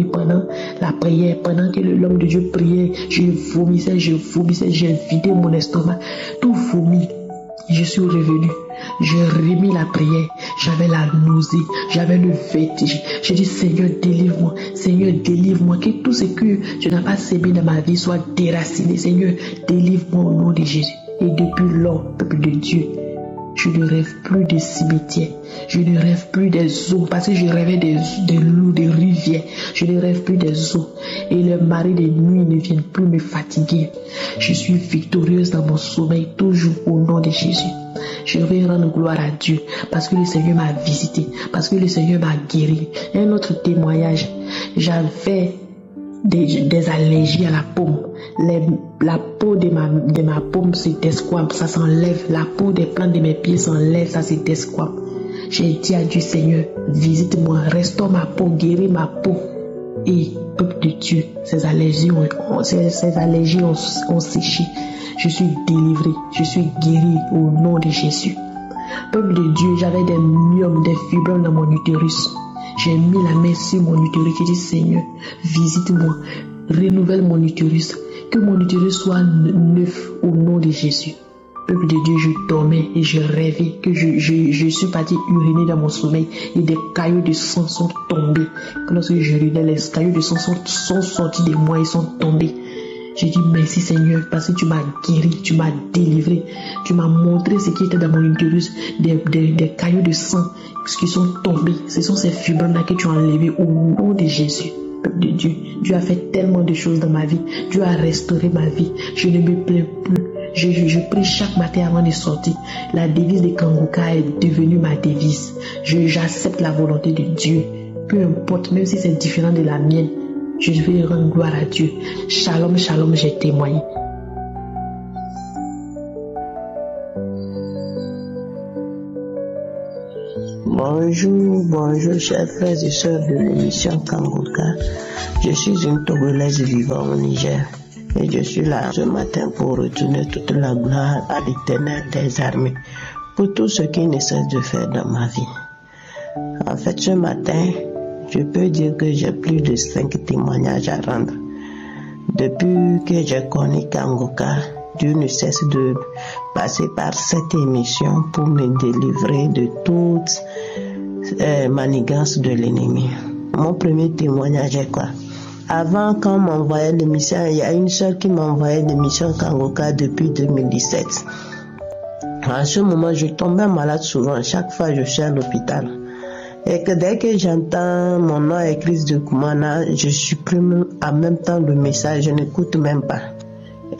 H: pendant la prière. Pendant que l'homme de Dieu priait, je vomissais, j'ai vidé mon estomac, tout vomi. Je suis revenu, j'ai remis la prière, j'avais la nausée, j'avais le vertige. J'ai dit, Seigneur, délivre-moi, que tout ce que je n'ai pas sémé dans ma vie soit déraciné. Seigneur, délivre-moi au nom de Jésus. Et depuis lors, peuple de Dieu, je ne rêve plus des cimetières, je ne rêve plus des eaux, parce que je rêvais des loups, des rivières, je ne rêve plus des eaux. Et le mari de nuit ne vient plus me fatiguer. Je suis victorieuse dans mon sommeil, toujours au nom de Jésus. Je vais rendre gloire à Dieu, parce que le Seigneur m'a visité, parce que le Seigneur m'a guéri. Un autre témoignage, j'avais des allergies à la paume. La peau de ma paume se desquame, ça s'enlève. La peau des plantes de mes pieds s'enlève, ça se desquame. J'ai dit à Dieu, Seigneur, visite-moi, restaure ma peau, guéris ma peau. Et peuple de Dieu, ces allergies ont séché. Je suis délivré, je suis guéri au nom de Jésus.
P: Peuple de Dieu, j'avais des myomes, des fibromes dans mon utérus. J'ai mis la main sur mon utérus. J'ai dit, Seigneur, visite-moi, renouvelle mon utérus. Que mon utérus soit neuf au nom de Jésus. Peuple de Dieu, je dormais et je rêvais que je suis parti uriner dans mon sommeil et des caillots de sang sont tombés. Lorsque je urinais, les caillots de sang sont sortis de moi et sont tombés. J'ai dit merci Seigneur parce que tu m'as guéri, tu m'as délivré, tu m'as montré ce qui était dans mon utérus, des caillots de sang qui sont tombés. Ce sont ces fibres-là que tu as enlevées au nom de Jésus. Peuple de Dieu, Dieu a fait tellement de choses dans ma vie. Dieu a restauré ma vie. Je ne me plains plus. Je prie chaque matin avant de sortir. La devise de Kanguka est devenue ma devise. J'accepte la volonté de Dieu. Peu importe, même si c'est différent de la mienne, je vais rendre gloire à Dieu. Shalom, shalom, j'ai témoigné.
Q: Bonjour, chers frères et sœurs de l'émission Kanguka. Je suis une Togolaise vivant au Niger. Et je suis là ce matin pour retourner toute la gloire à l'Éternel des armées pour tout ce qu'il ne cesse de faire dans ma vie. En fait, ce matin, je peux dire que j'ai plus de 5 témoignages à rendre. Depuis que j'ai connu Kanguka, Dieu ne cesse de passer par cette émission pour me délivrer de toutes manigances de l'ennemi. Mon premier témoignage est quoi? Avant, quand on m'envoyait l'émission, il y a une sœur qui m'envoyait l'émission Kanguka depuis 2017. En ce moment, je tombais malade souvent. Chaque fois, je suis à l'hôpital. Et que dès que j'entends mon nom écrit de Kumana, je supprime en même temps le message. Je n'écoute même pas.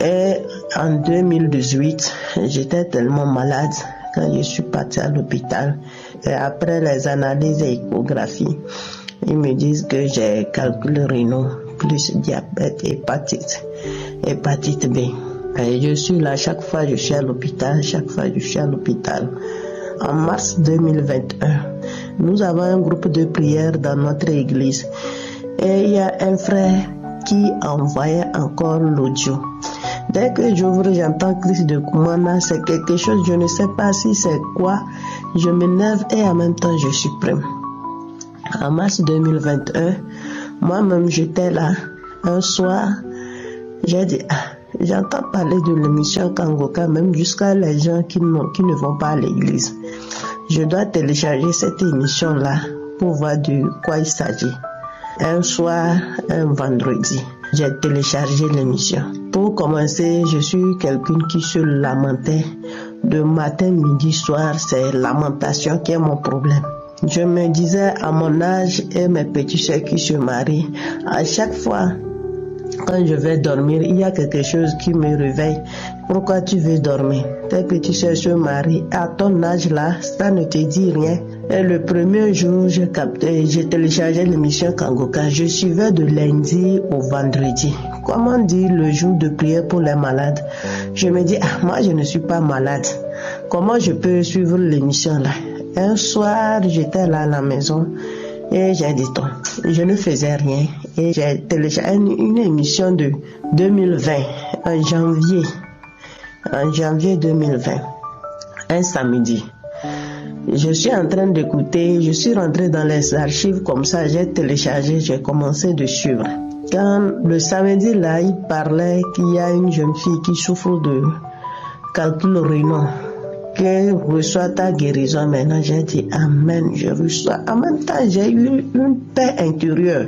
Q: Et en 2018, j'étais tellement malade quand je suis parti à l'hôpital. Et après les analyses et échographies, ils me disent que j'ai calcul rénal plus diabète, hépatite B. Et je suis là chaque fois je suis à l'hôpital, En mars 2021, nous avons un groupe de prière dans notre église. Et il y a un frère qui envoyait encore l'audio. Dès que j'ouvre, j'entends Christ de Kumana, c'est quelque chose, je ne sais pas si c'est quoi. Je m'énerve et en même temps je supprime. En mars 2021, moi-même j'étais là. Un soir, j'ai dit, j'entends parler de l'émission Kanguka, même jusqu'à les gens qui ne vont pas à l'église. Je dois télécharger cette émission-là pour voir de quoi il s'agit. Un soir, un vendredi, j'ai téléchargé l'émission. Pour commencer, je suis quelqu'un qui se lamentait. De matin, midi, soir, c'est lamentation qui est mon problème. Je me disais à mon âge et mes petits soeurs qui se marient, à chaque fois quand je vais dormir, il y a quelque chose qui me réveille. Pourquoi tu veux dormir? Tes petits soeurs se marient. À ton âge là, ça ne te dit rien. Et le premier jour, j'ai téléchargé l'émission Kanguka. Je suivais de lundi au vendredi. Comment dire le jour de prière pour les malades? Je me dis, moi je ne suis pas malade. Comment je peux suivre l'émission là? Un soir, j'étais là à la maison et j'ai dit, je ne faisais rien. Et j'ai téléchargé une émission de 2020, en janvier 2020, un samedi. Je suis en train d'écouter, je suis rentré dans les archives comme ça, j'ai téléchargé, j'ai commencé de suivre. Quand le samedi là, il parlait qu'il y a une jeune fille qui souffre de calcul rénal, qu'elle reçoit ta guérison. Maintenant, j'ai dit amen, je reçois. En même temps, j'ai eu une paix intérieure.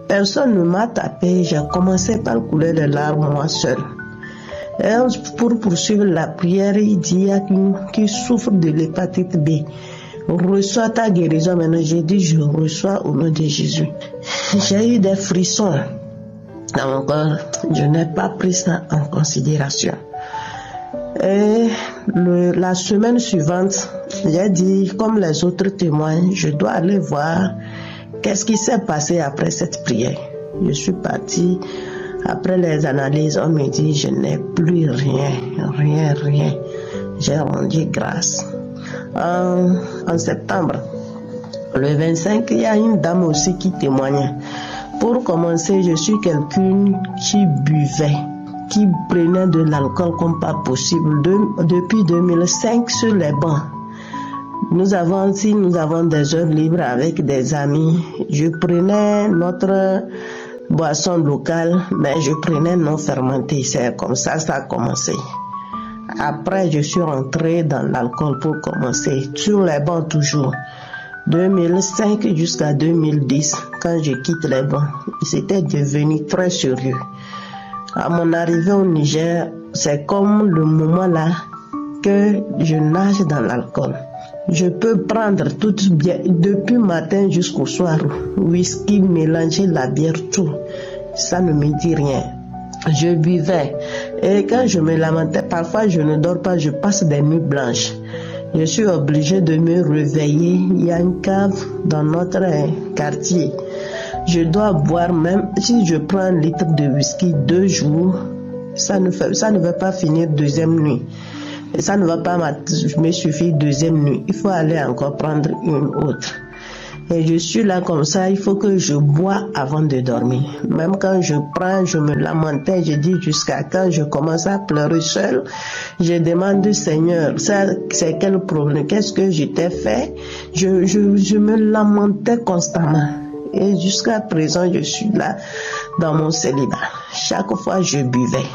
Q: Personne ne m'a tapé, j'ai commencé par couler les larmes moi seul. Et pour poursuivre la prière, il dit il y a qui souffre de l'hépatite B. Reçois ta guérison. Maintenant, j'ai dit je reçois au nom de Jésus. J'ai eu des frissons dans mon corps. Je n'ai pas pris ça en considération. Et la semaine suivante, j'ai dit, comme les autres témoins, je dois aller voir qu'est-ce qui s'est passé après cette prière. Je suis parti. Après les analyses, on me dit, je n'ai plus rien. J'ai rendu grâce. En septembre, le 25, il y a une dame aussi qui témoignait. Pour commencer, je suis quelqu'un qui buvait, qui prenait de l'alcool comme pas possible depuis 2005 sur les bancs. Nous avons des heures libres avec des amis. Je prenais notre boisson locale, mais je prenais non fermentée. C'est comme ça a commencé. Après, je suis rentrée dans l'alcool pour commencer, sur les bancs toujours. 2005 jusqu'à 2010, quand je quitte les bancs, c'était devenu très sérieux. À mon arrivée au Niger, c'est comme le moment là que je nage dans l'alcool. Je peux prendre tout bien, depuis matin jusqu'au soir, whisky, mélanger la bière, tout. Ça ne me dit rien. Je buvais. Et quand je me lamentais, parfois je ne dors pas, je passe des nuits blanches. Je suis obligée de me réveiller. Il y a une cave dans notre quartier. Je dois boire, même si je prends un litre de whisky 2 jours, ça ne va pas finir deuxième nuit. Et ça ne va pas me suffire deuxième nuit. Il faut aller encore prendre une autre. Et je suis là comme ça, il faut que je bois avant de dormir. Même quand je prends, je me lamentais, je dis jusqu'à quand je commence à pleurer seul. Je demande au Seigneur, ça c'est quel problème, qu'est-ce que je t'ai fait? Je me lamentais constamment. Et jusqu'à présent, je suis là dans mon célibat. Chaque fois, je buvais.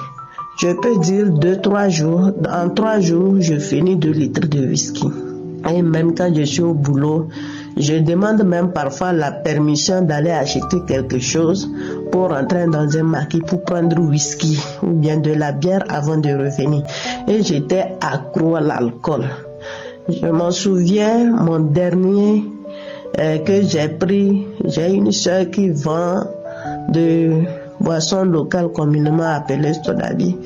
Q: Je peux dire 2-3 jours. En 3 jours, je finis 2 litres de whisky. Et même quand je suis au boulot, je demande même parfois la permission d'aller acheter quelque chose pour rentrer dans un marché pour prendre whisky ou bien de la bière avant de revenir. Et j'étais accro à l'alcool. Je m'en souviens, mon dernier que j'ai pris, j'ai une soeur qui vend de boisson locale communément appelée Stodabi.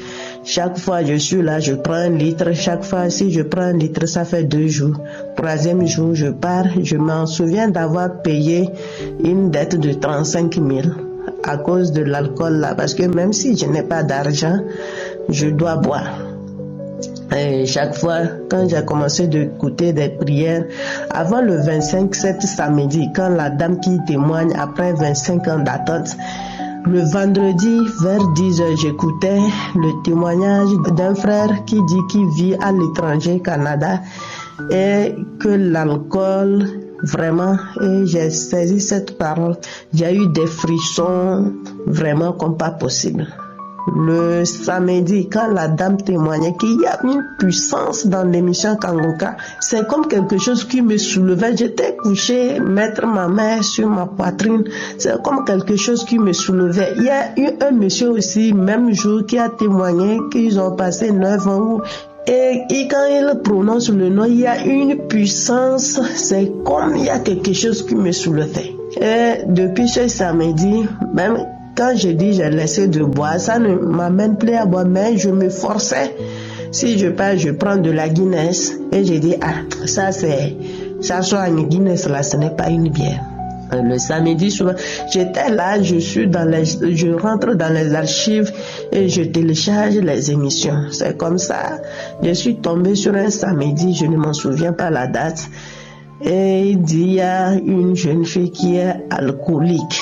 Q: Chaque fois je suis là, je prends 1 litre. Chaque fois, si je prends 1 litre, ça fait 2 jours. 3e jour, je pars. Je m'en souviens d'avoir payé une dette de 35 000 à cause de l'alcool là. Parce que même si je n'ai pas d'argent, je dois boire. Et chaque fois, quand j'ai commencé d'écouter des prières, avant le 25, cet samedi, quand la dame qui témoigne après 25 ans d'attente, le vendredi, vers 10h, j'écoutais le témoignage d'un frère qui dit qu'il vit à l'étranger, Canada, et que l'alcool, vraiment, et j'ai saisi cette parole, j'ai eu des frissons vraiment comme pas possible. Le samedi, quand la dame témoignait qu'il y a une puissance dans l'émission Kangoka, c'est comme quelque chose qui me soulevait. J'étais couché, mettre ma main sur ma poitrine, c'est comme quelque chose qui me soulevait. Il y a eu un monsieur aussi, même jour, qui a témoigné qu'ils ont passé 9 ans. Et quand il prononce le nom, il y a une puissance, c'est comme il y a quelque chose qui me soulevait. Et depuis ce samedi, même quand je dis j'ai laissé de boire, ça ne m'amène plus à boire, mais je me forçais. Si je pars, je prends de la Guinness et je dis ça soit une Guinness là, ce n'est pas une bière. Le samedi soir, j'étais là, je rentre dans les archives et je télécharge les émissions. C'est comme ça, je suis tombée sur un samedi, je ne m'en souviens pas la date. Et il y a une jeune fille qui est alcoolique,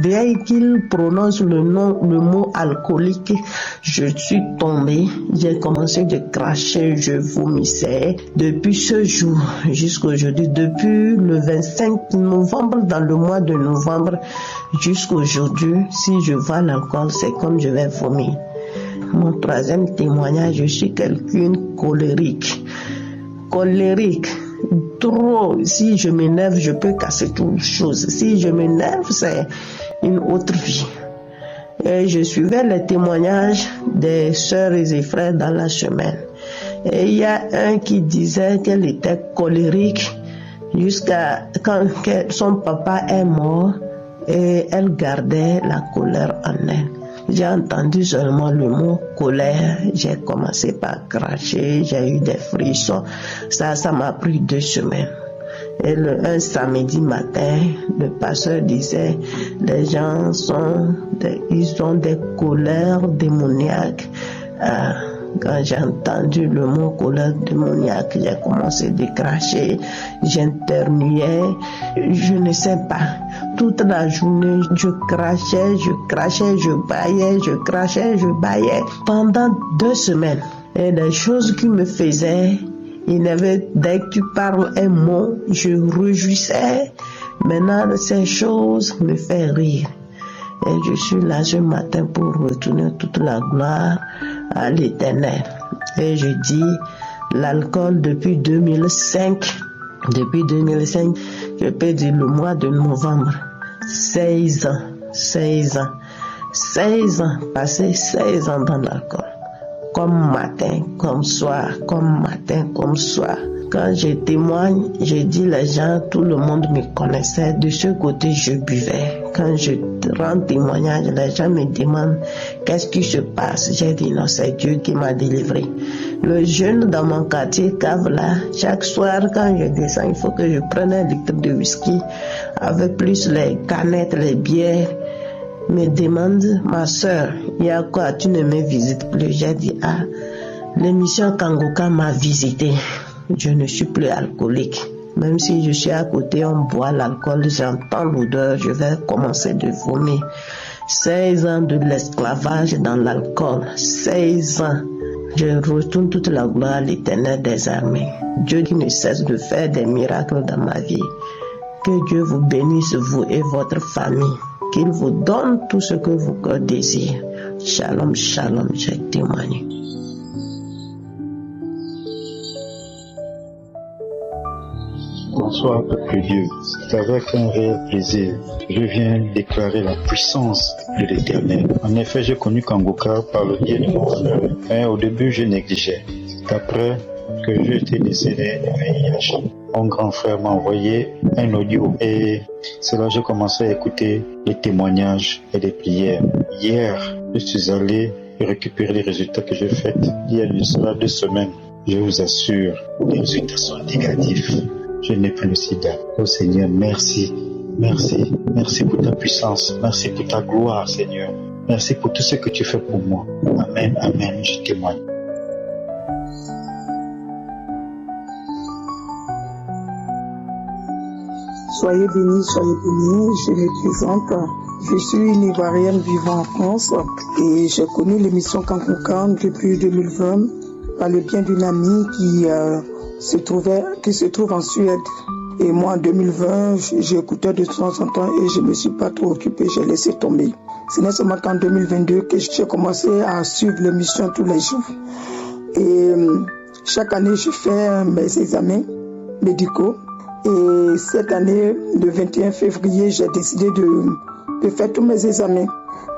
Q: dès qu'il prononce le mot alcoolique, je suis tombée, j'ai commencé de cracher, je vomissais. Depuis ce jour jusqu'à aujourd'hui, depuis le 25 novembre, dans le mois de novembre jusqu'à aujourd'hui, si je vois l'alcool, c'est comme je vais vomir. Mon 3e témoignage, je suis quelqu'un colérique. Trop, si je m'énerve, je peux casser toute chose. Si je m'énerve, c'est une autre vie. Et je suivais les témoignages des sœurs et frères dans la semaine. Et il y a un qui disait qu'elle était colérique jusqu'à quand son papa est mort et elle gardait la colère en elle. J'ai entendu seulement le mot colère, j'ai commencé par cracher, j'ai eu des frissons, ça m'a pris 2 semaines. Et un samedi matin, le pasteur disait, les gens ils ont des colères démoniaques. Quand j'ai entendu le mot colère démoniaque, j'ai commencé de cracher, j'internuais, je ne sais pas. Toute la journée, je crachais, je baillais, je crachais, je baillais pendant 2 semaines. Et les choses qui me faisaient, Dès que tu parles un mot, je réjouissais. Maintenant, ces choses me font rire. Et je suis là ce matin pour retourner toute la gloire à l'Éternel. Et je dis, l'alcool depuis 2005, je peux dire le mois de novembre, 16 ans, passé 16 ans dans l'alcool. Comme matin, comme soir. Quand je témoigne, je dis les gens, tout le monde me connaissait. De ce côté, je buvais. Quand je rends témoignage, les gens me demandent qu'est-ce qui se passe. J'ai dit non, c'est Dieu qui m'a délivré. Le jeune dans mon quartier cave là, chaque soir quand je descends, il faut que je prenne un litre de whisky avec plus les canettes, les bières. Me demande, ma soeur, il y a quoi, tu ne me visites plus? J'ai dit, l'émission Kangoka m'a visité. Je ne suis plus alcoolique. Même si je suis à côté, on boit l'alcool, j'entends l'odeur, je vais commencer de vomir. 16 ans de l'esclavage dans l'alcool. 16 ans. Je retourne toute la gloire à l'Éternel des armées. Dieu qui ne cesse de faire des miracles dans ma vie. Que Dieu vous bénisse, vous et votre famille. Qu'il vous donne tout ce que vos cœurs désirent. Shalom, shalom, j'ai témoigné.
R: Bonsoir, peuple de Dieu. C'est avec un réel plaisir que je viens déclarer la puissance de l'Éternel. En effet, j'ai connu Kangoka par le biais de mon frère. Mais au début, je négligeais. C'est après que j'ai été décédé de VIH. Mon grand frère m'a envoyé un audio et c'est là que j'ai commencé à écouter les témoignages et les prières. Hier, je suis allé récupérer les résultats que j'ai faits il y a de cela 2 semaines. Je vous assure, les résultats sont négatifs. Je n'ai plus le sida. Oh Seigneur, merci. Merci. Merci pour ta puissance. Merci pour ta gloire, Seigneur. Merci pour tout ce que tu fais pour moi. Amen, amen. Je témoigne.
S: Soyez bénis, je me présente. Je suis une Ivoirienne vivant en France et j'ai connu l'émission Kangoka depuis 2020 par le bien d'une amie qui se trouve en Suède. Et moi en 2020, j'écoutais de temps en temps et je ne me suis pas trop occupée, j'ai laissé tomber. Ce n'est seulement qu'en 2022 que j'ai commencé à suivre l'émission tous les jours. Et chaque année, je fais mes examens médicaux. Et cette année, le 21 février, j'ai décidé de faire tous mes examens.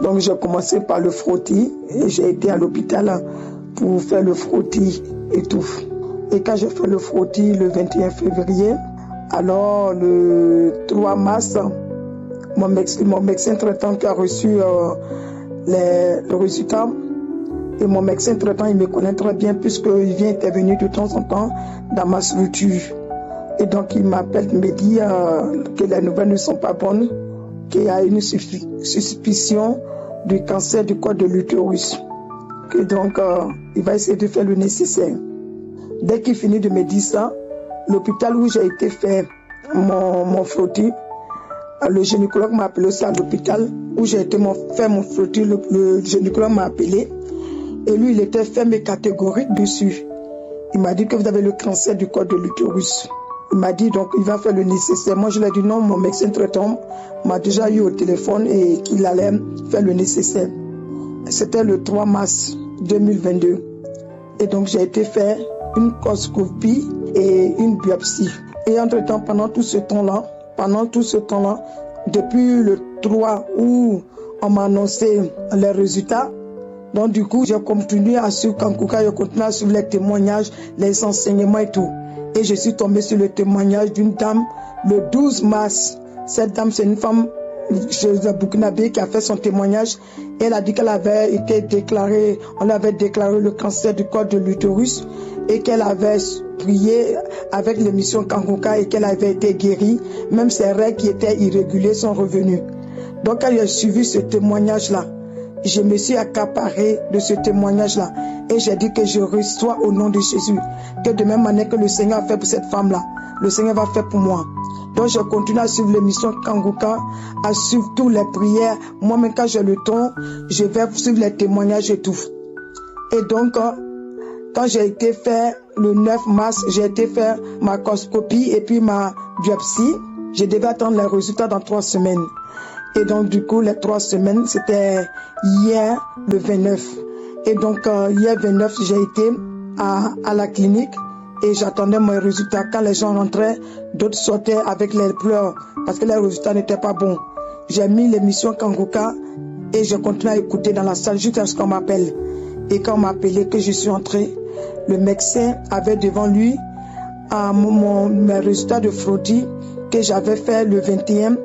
S: Donc j'ai commencé par le frottis et j'ai été à l'hôpital pour faire le frottis et tout. Et quand j'ai fait le frottis le 21 février, alors le 3 mars, mon médecin traitant qui a reçu le résultat, et mon médecin traitant, il me connaît très bien puisqu'il vient intervenir de temps en temps dans ma structure. Et donc il m'appelle, il me dit que les nouvelles ne sont pas bonnes, qu'il y a une suspicion du cancer du col de l'utérus. Et donc il va essayer de faire le nécessaire. Dès qu'il finit de me dire ça, l'hôpital où j'ai été faire mon frottis, le gynécologue m'a appelé aussi à l'hôpital où j'ai été faire mon frottis, le gynécologue m'a appelé et lui il était ferme et catégorique dessus. Il m'a dit que vous avez le cancer du col de l'utérus. Il m'a dit donc il va faire le nécessaire. Moi je lui ai dit non, mon médecin traitant m'a déjà eu au téléphone et qu'il allait faire le nécessaire. C'était le 3 mars 2022. Et donc j'ai été faire une colposcopie et une biopsie. Et entre-temps, pendant tout ce temps-là, depuis le 3 où on m'a annoncé les résultats, donc du coup j'ai continué à suivre Kangoka, j'ai continué à suivre les témoignages, les enseignements et tout. Et je suis tombée sur le témoignage d'une dame le 12 mars. Cette dame, c'est une femme burkinabé qui a fait son témoignage. Elle a dit qu'elle avait été déclarée, on avait déclaré le cancer du col de l'utérus et qu'elle avait prié avec l'émission Kangoka et qu'elle avait été guérie. Même ses règles qui étaient irrégulières sont revenues. Donc quand j'ai suivi ce témoignage-là, je me suis accaparée de ce témoignage-là et j'ai dit que je reçois au nom de Jésus que de même manière que le Seigneur a fait pour cette femme-là, le Seigneur va faire pour moi. Donc je continue à suivre l'émission Kangoka, à suivre toutes les prières. Moi-même quand j'ai le temps, je vais suivre les témoignages et tout. Et donc Quand j'ai été faire le 9 mars, j'ai été faire ma colposcopie et puis ma biopsie. Je devais attendre les résultats dans 3 semaines. Et donc, du coup, les 3 semaines, c'était hier, le 29. Et donc, hier 29, j'ai été à la clinique et j'attendais mes résultats. Quand les gens rentraient, d'autres sortaient avec les pleurs parce que les résultats n'étaient pas bons. J'ai mis l'émission Kanguka et je continue à écouter dans la salle jusqu'à ce qu'on m'appelle. Et quand on m'a appelé, que je suis entrée, le médecin avait devant lui mes résultats de frottis que j'avais fait le 21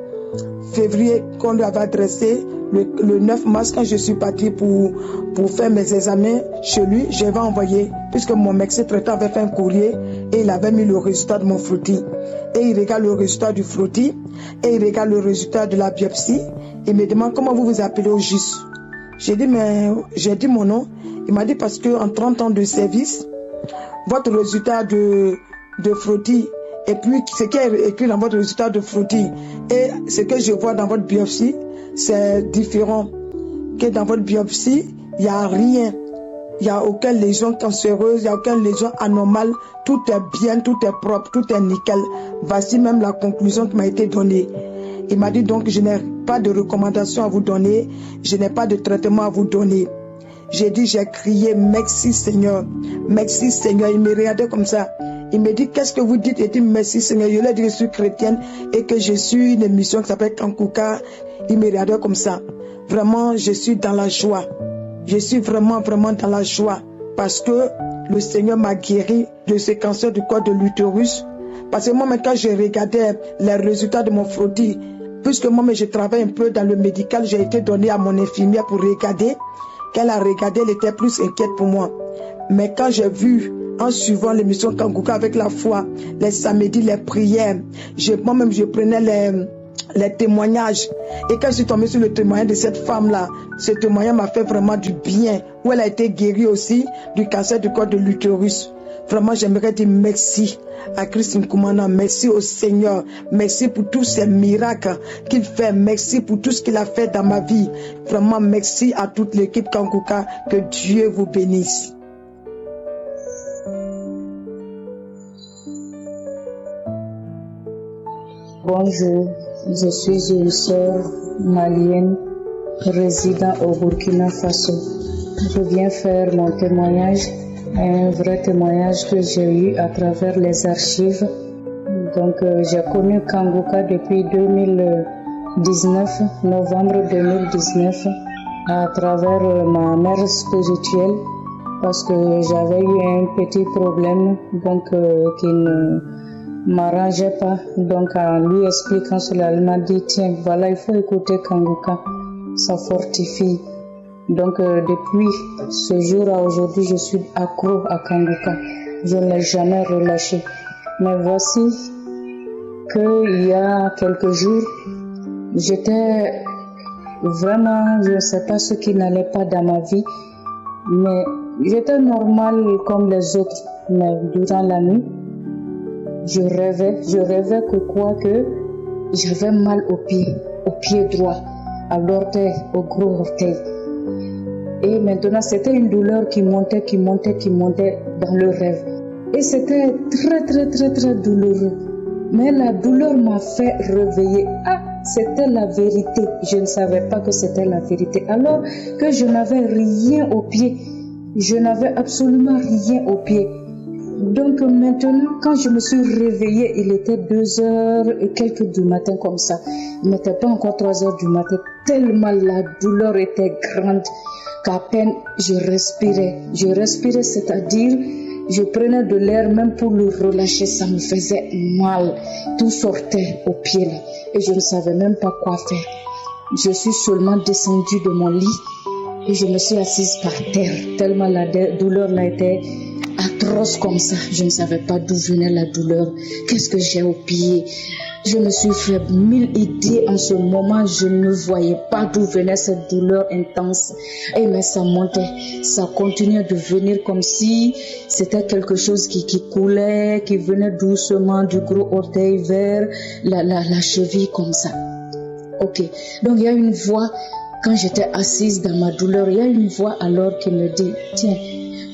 S: février, qu'on lui avait adressé le 9 mars quand je suis partie pour faire mes examens chez lui. J'avais envoyé, puisque mon médecin traitant avait fait un courrier et il avait mis le résultat de mon frottis. Et il regarde le résultat du frottis et il regarde le résultat de la biopsie. Il me demande comment vous vous appelez au juste. J'ai dit mon nom. Il m'a dit parce que en 30 ans de service, votre résultat de frottis et puis ce qui est écrit dans votre résultat de frottis et ce que je vois dans votre biopsie, c'est différent. Que dans votre biopsie, il n'y a rien. Il n'y a aucune lésion cancéreuse, il n'y a aucune lésion anormale. Tout est bien, tout est propre, tout est nickel. Voici même la conclusion qui m'a été donnée. Il m'a dit donc, je n'ai pas de recommandation à vous donner, je n'ai pas de traitement à vous donner. J'ai dit, j'ai crié, merci Seigneur, merci Seigneur. Il me regardait comme ça. Il me dit, qu'est-ce que vous dites? Il dit, merci Seigneur. Je lui ai dit que je suis chrétienne et que je suis une émission qui s'appelle Kanguka. Il me regardait comme ça. Vraiment, je suis dans la joie. Je suis vraiment dans la joie parce que le Seigneur m'a guéri de ce cancer du col de l'utérus. Parce que moi, quand je regardais les résultats de mon frottis, puisque moi, je travaille un peu dans le médical, j'ai été donné à mon infirmière pour regarder. Quand elle a regardé, elle était plus inquiète pour moi. Mais quand j'ai vu, en suivant l'émission Kanguka avec la foi, les samedis, les prières, moi-même, je prenais les témoignages. Et quand je suis tombée sur le témoignage de cette femme-là, ce témoignage m'a fait vraiment du bien, où elle a été guérie aussi du cancer du col de l'utérus. Vraiment, j'aimerais dire merci à Christ Nkoumana, merci au Seigneur, merci pour tous ces miracles qu'il fait, merci pour tout ce qu'il a fait dans ma vie. Vraiment, merci à toute l'équipe Kanguka, que Dieu vous bénisse.
T: Bonjour, je suis une sœur malienne résidant au Burkina Faso. Je viens faire mon témoignage, un vrai témoignage que j'ai eu à travers les archives. Donc j'ai connu Kanguka depuis 2019, novembre 2019, à travers ma mère spirituelle, parce que j'avais eu un petit problème donc qui ne m'arrangeait pas. Donc en lui expliquant cela, elle m'a dit tiens, voilà, il faut écouter Kanguka, ça fortifie. Donc depuis ce jour à aujourd'hui, je suis accro à Kanguka. Je ne l'ai jamais relâché. Mais voici qu'il y a quelques jours, j'étais vraiment, je ne sais pas ce qui n'allait pas dans ma vie, mais j'étais normale comme les autres. Mais durant la nuit, je rêvais que j'avais mal au pied droit, à l'orteil, au gros orteil. Et maintenant, c'était une douleur qui montait dans le rêve. Et c'était très douloureux. Mais la douleur m'a fait réveiller. Ah, c'était la vérité. Je ne savais pas que c'était la vérité. Alors que je n'avais rien au pied. Je n'avais absolument rien au pied. Donc maintenant, quand je me suis réveillée, il était 2h et quelques du matin comme ça. Il n'était pas encore 3h du matin, tellement la douleur était grande qu'à peine je respirais. Je respirais, c'est-à-dire, je prenais de l'air même pour le relâcher, ça me faisait mal. Tout sortait au pied là et je ne savais même pas quoi faire. Je suis seulement descendue de mon lit et je me suis assise par terre, tellement la douleur là était atroce comme ça. Je ne savais pas d'où venait la douleur. Qu'est-ce que j'ai au pied? Je me suis fait 1000 idées en ce moment. Je ne voyais pas d'où venait cette douleur intense. Et mais ça montait, ça continuait de venir comme si c'était quelque chose qui coulait, qui venait doucement du gros orteil vers la cheville comme ça. Ok, donc il y a une voix, quand j'étais assise dans ma douleur, il y a une voix alors qui me dit, tiens,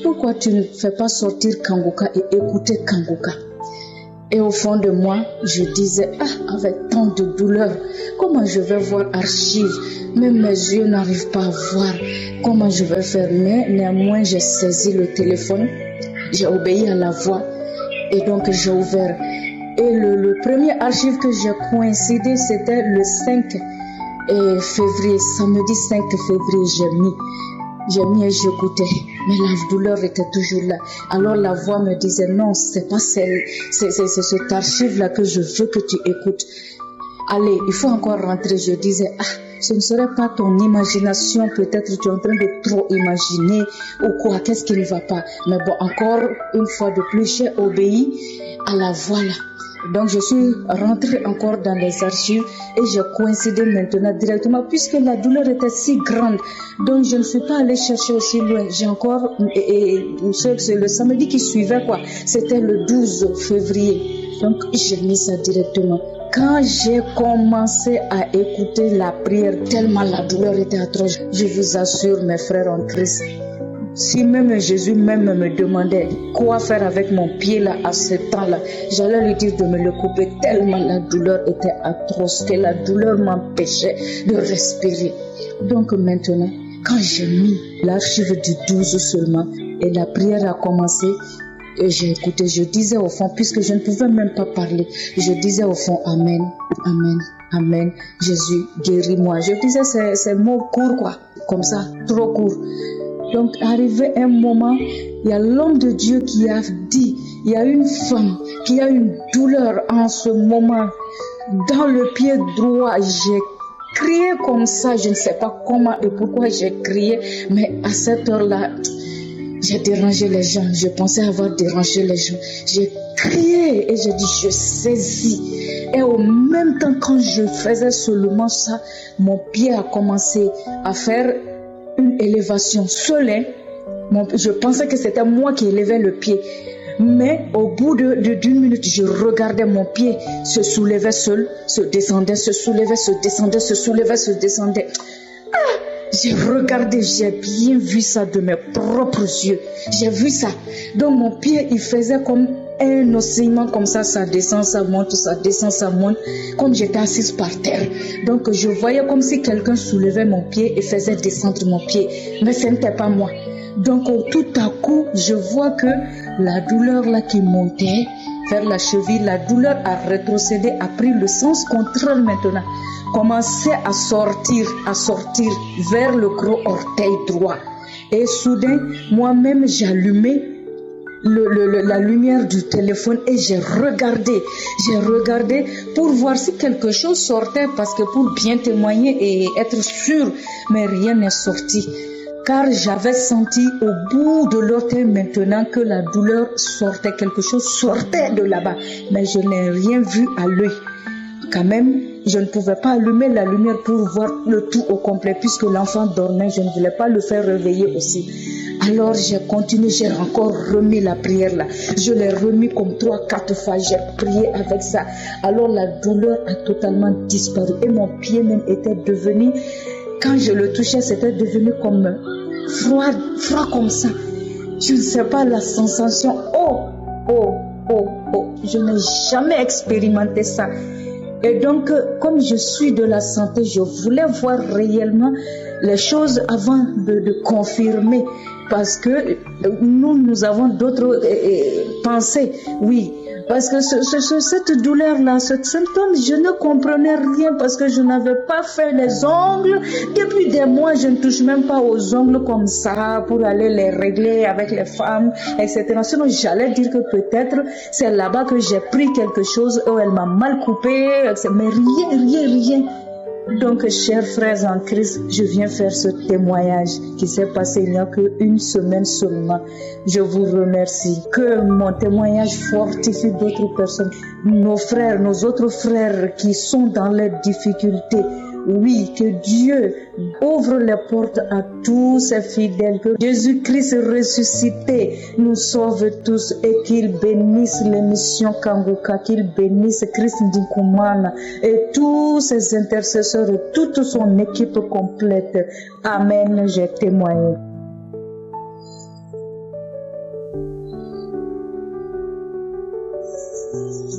T: pourquoi tu ne fais pas sortir Kanguka et écouter Kanguka? Et au fond de moi, je disais, avec tant de douleur, comment je vais voir archives? Même mes yeux n'arrivent pas à voir. Comment je vais faire? Mais néanmoins, j'ai saisi le téléphone, j'ai obéi à la voix et donc j'ai ouvert. Et le premier archive que j'ai coïncidé, c'était le 5 février, samedi 5 février, j'ai mis et j'écoutais, mais la douleur était toujours là. Alors la voix me disait, non, c'est pas c'est cet archive-là que je veux que tu écoutes. Allez, il faut encore rentrer. Je disais, ce ne serait pas ton imagination, peut-être tu es en train de trop imaginer ou quoi, qu'est-ce qui ne va pas. Mais bon, encore une fois de plus, j'ai obéi à la voix là. Donc je suis rentrée encore dans les archives et j'ai coïncidé maintenant directement puisque la douleur était si grande. Donc je ne suis pas allée chercher aussi loin. J'ai encore, c'est le samedi qui suivait quoi. C'était le 12 février. Donc j'ai mis ça directement. Quand j'ai commencé à écouter la prière, tellement la douleur était atroce, je vous assure mes frères en Christ, si même Jésus même me demandait quoi faire avec mon pied là à ce temps-là, j'allais lui dire de me le couper tellement la douleur était atroce, que la douleur m'empêchait de respirer. Donc maintenant, quand j'ai mis l'archive du 12 seulement et la prière a commencé, et j'ai écouté, je disais au fond, puisque je ne pouvais même pas parler, je disais au fond, Amen, Amen, Amen, Jésus, guéris-moi. Je disais ces mots courts quoi, comme ça, trop courts. Donc, arrivé un moment, il y a l'homme de Dieu qui a dit, il y a une femme qui a une douleur en ce moment dans le pied droit. J'ai crié comme ça, je ne sais pas comment et pourquoi j'ai crié, mais à cette heure-là, j'ai dérangé les gens. Je pensais avoir dérangé les gens. J'ai crié et j'ai dit, je saisis. Et au même temps, quand je faisais seulement ça, mon pied a commencé à faire une élévation seule. Je pensais que c'était moi qui élevais le pied. Mais au bout d'une minute, je regardais mon pied se soulevait seul, se descendait, se soulevait, se descendait, se soulevait, se descendait. J'ai regardé, j'ai bien vu ça de mes propres yeux. J'ai vu ça. Donc mon pied, il faisait comme un oscillement comme ça descend, ça monte, ça descend, ça monte, comme j'étais assise par terre. Donc je voyais comme si quelqu'un soulevait mon pied et faisait descendre mon pied. Mais ce n'était pas moi. Donc tout à coup, je vois que la douleur là qui montait vers la cheville, la douleur a rétrocédé, a pris le sens contraire maintenant. Commençait à sortir vers le gros orteil droit. Et soudain, moi-même, j'allumais la lumière du téléphone et j'ai regardé pour voir si quelque chose sortait, parce que pour bien témoigner et être sûr, mais rien n'est sorti. Car j'avais senti au bout de l'orteil maintenant que la douleur sortait, quelque chose sortait de là-bas, mais je n'ai rien vu à l'œil. Quand même, je ne pouvais pas allumer la lumière pour voir le tout au complet, puisque l'enfant dormait, je ne voulais pas le faire réveiller aussi. Alors j'ai continué, j'ai encore remis la prière là. Je l'ai remis comme 3-4 fois, j'ai prié avec ça. Alors la douleur a totalement disparu et mon pied même était devenu, quand je le touchais, c'était devenu comme froid comme ça. Je ne sais pas la sensation, je n'ai jamais expérimenté ça. Et donc, comme je suis de la santé, je voulais voir réellement les choses avant de confirmer, parce que nous avons d'autres pensées, oui. Parce que cette douleur-là, ce symptôme, je ne comprenais rien parce que je n'avais pas fait les ongles. Depuis des mois, je ne touche même pas aux ongles comme ça pour aller les régler avec les femmes, etc. Sinon, j'allais dire que peut-être c'est là-bas que j'ai pris quelque chose où elle m'a mal coupé, mais rien. Donc, chers frères en Christ, je viens faire ce témoignage qui s'est passé il n'y a qu'une semaine seulement. Je vous remercie. Que mon témoignage fortifie d'autres personnes, nos frères, nos autres frères qui sont dans les difficultés. Oui, que Dieu ouvre les portes à tous ses fidèles, que Jésus-Christ ressuscité nous sauve tous et qu'il bénisse l'émission Kanguka, qu'il bénisse Christ Ndinkumana et tous ses intercesseurs et toute son équipe complète. Amen, j'ai témoigné.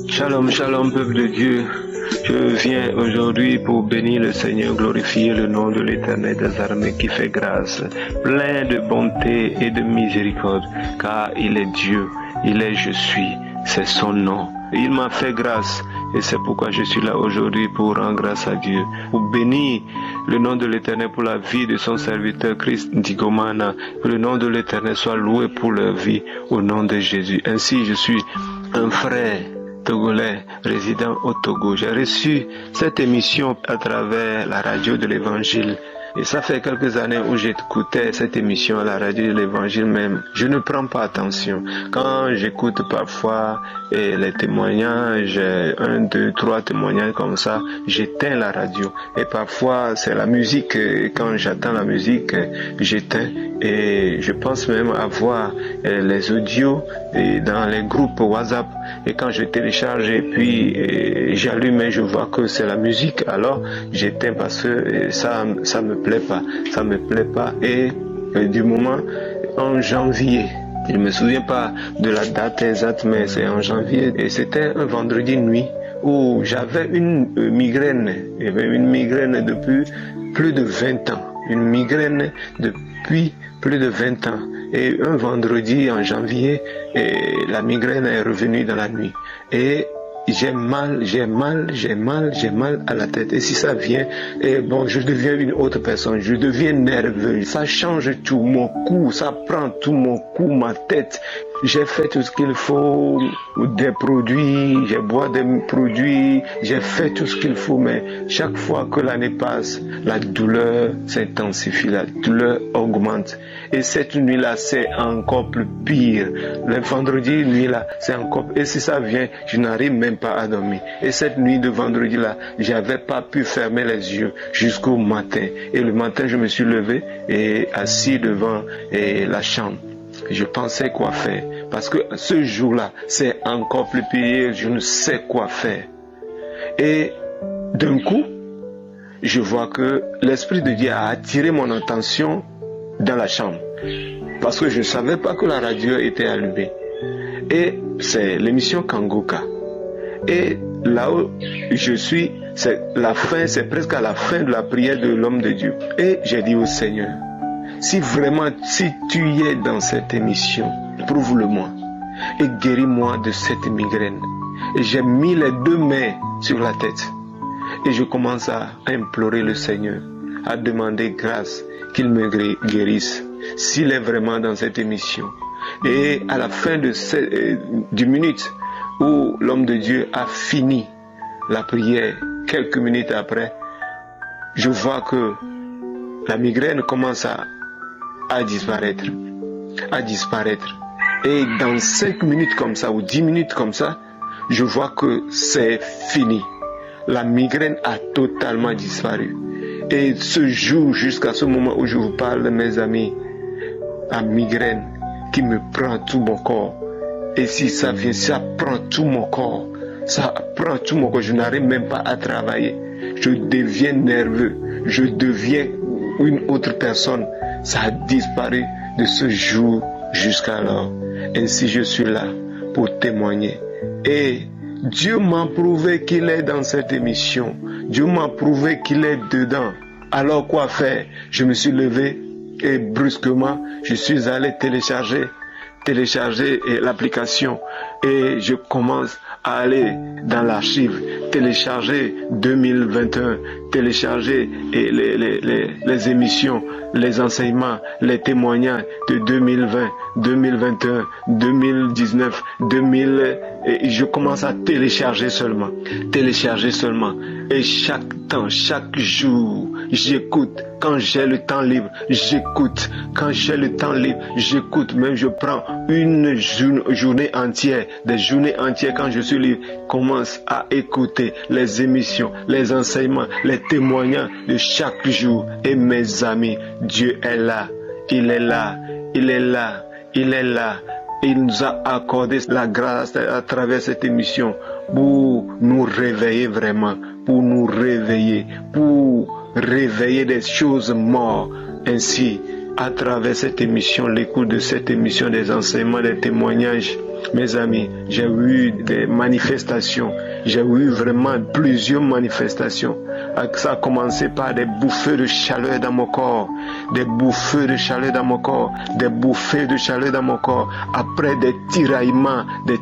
U: Shalom, shalom, peuple de Dieu. Je viens aujourd'hui pour bénir le Seigneur, glorifier le nom de l'Éternel des armées qui fait grâce, plein de bonté et de miséricorde, car il est Dieu, il est je suis, c'est son nom. Il m'a fait grâce et c'est pourquoi je suis là aujourd'hui pour rendre grâce à Dieu, pour bénir le nom de l'Éternel pour la vie de son serviteur Christ Ndigomana. Que le nom de l'Éternel soit loué pour leur vie au nom de Jésus. Ainsi, je suis un frère togolais résident au Togo. J'ai reçu cette émission à travers la radio de l'Évangile. Et ça fait quelques années où j'écoutais cette émission à la radio de l'Évangile même. Je ne prends pas attention. Quand j'écoute parfois les témoignages, 1, 2, 3 témoignages comme ça, j'éteins la radio. Et parfois c'est la musique, quand j'attends la musique, j'éteins. Et je pense même avoir les audios dans les groupes WhatsApp. Et quand je télécharge et puis j'allume et je vois que c'est la musique, alors j'éteins parce que ça me plaît pas. Et du moment en janvier, je ne me souviens pas de la date exacte, mais c'est en janvier et c'était un vendredi nuit où j'avais une migraine. J'avais une migraine depuis plus de 20 ans. Une migraine depuis plus de 20 ans. Et un vendredi en janvier, la migraine est revenue dans la nuit. Et j'ai mal à la tête. Et si ça vient, je deviens une autre personne. Je deviens nerveux. Ça change tout mon cou. Ça prend tout mon cou, ma tête. J'ai fait tout ce qu'il faut, des produits, j'ai bois des produits, j'ai fait tout ce qu'il faut, mais chaque fois que l'année passe, la douleur s'intensifie, la douleur augmente. Et cette nuit-là, c'est encore plus pire. Le vendredi nuit-là, c'est encore pire. Et si ça vient, je n'arrive même pas à dormir. Et cette nuit de vendredi-là, j'avais pas pu fermer les yeux jusqu'au matin. Et le matin, je me suis levé et assis devant la chambre. Je pensais quoi faire, parce que ce jour-là, c'est encore plus pire, je ne sais quoi faire. Et d'un coup, je vois que l'Esprit de Dieu a attiré mon attention dans la chambre, parce que je ne savais pas que la radio était allumée. Et c'est l'émission Kanguka. Et là où je suis, c'est presque à la fin de la prière de l'homme de Dieu. Et j'ai dit au Seigneur, si tu es dans cette émission, prouve-le-moi et guéris-moi de cette migraine. Et j'ai mis les deux mains sur la tête et je commence à implorer le Seigneur, à demander grâce qu'il me guérisse s'il est vraiment dans cette émission. Et à la fin du minute où l'homme de Dieu a fini la prière, quelques minutes après, je vois que la migraine commence à disparaître. Et dans 5 minutes comme ça, ou 10 minutes comme ça, je vois que c'est fini. La migraine a totalement disparu. Et ce jour, jusqu'à ce moment où je vous parle, mes amis, la migraine qui me prend tout mon corps. Et si ça vient, ça prend tout mon corps. Je n'arrive même pas à travailler. Je deviens nerveux. Je deviens une autre personne. Ça a disparu de ce jour jusqu'alors. Ainsi je suis là pour témoigner. Et Dieu m'a prouvé qu'il est dans cette émission. Dieu m'a prouvé qu'il est dedans. Alors quoi faire? Je me suis levé et brusquement, je suis allé télécharger l'application et je commence à aller dans l'archive, télécharger 2021, télécharger les émissions, les enseignements, les témoignages de 2020, 2021, 2019, 2000, et je commence à télécharger seulement. Et chaque temps, chaque jour, j'écoute. Quand j'ai le temps libre, j'écoute. Même je prends une journée entière, des journées entières quand je suis libre, commence à écouter les émissions, les enseignements, les témoignages de chaque jour. Et mes amis, Dieu est là, il est là. Il nous a accordé la grâce à travers cette émission pour nous réveiller vraiment, pour réveiller des choses mortes. Ainsi, à travers cette émission, l'écoute de cette émission, des enseignements, des témoignages, mes amis, j'ai eu des manifestations. J'ai eu vraiment plusieurs manifestations. Ça a commencé par des bouffées de chaleur dans mon corps. Des bouffées de chaleur dans mon corps. Des bouffées de chaleur dans mon corps. Après des tiraillements de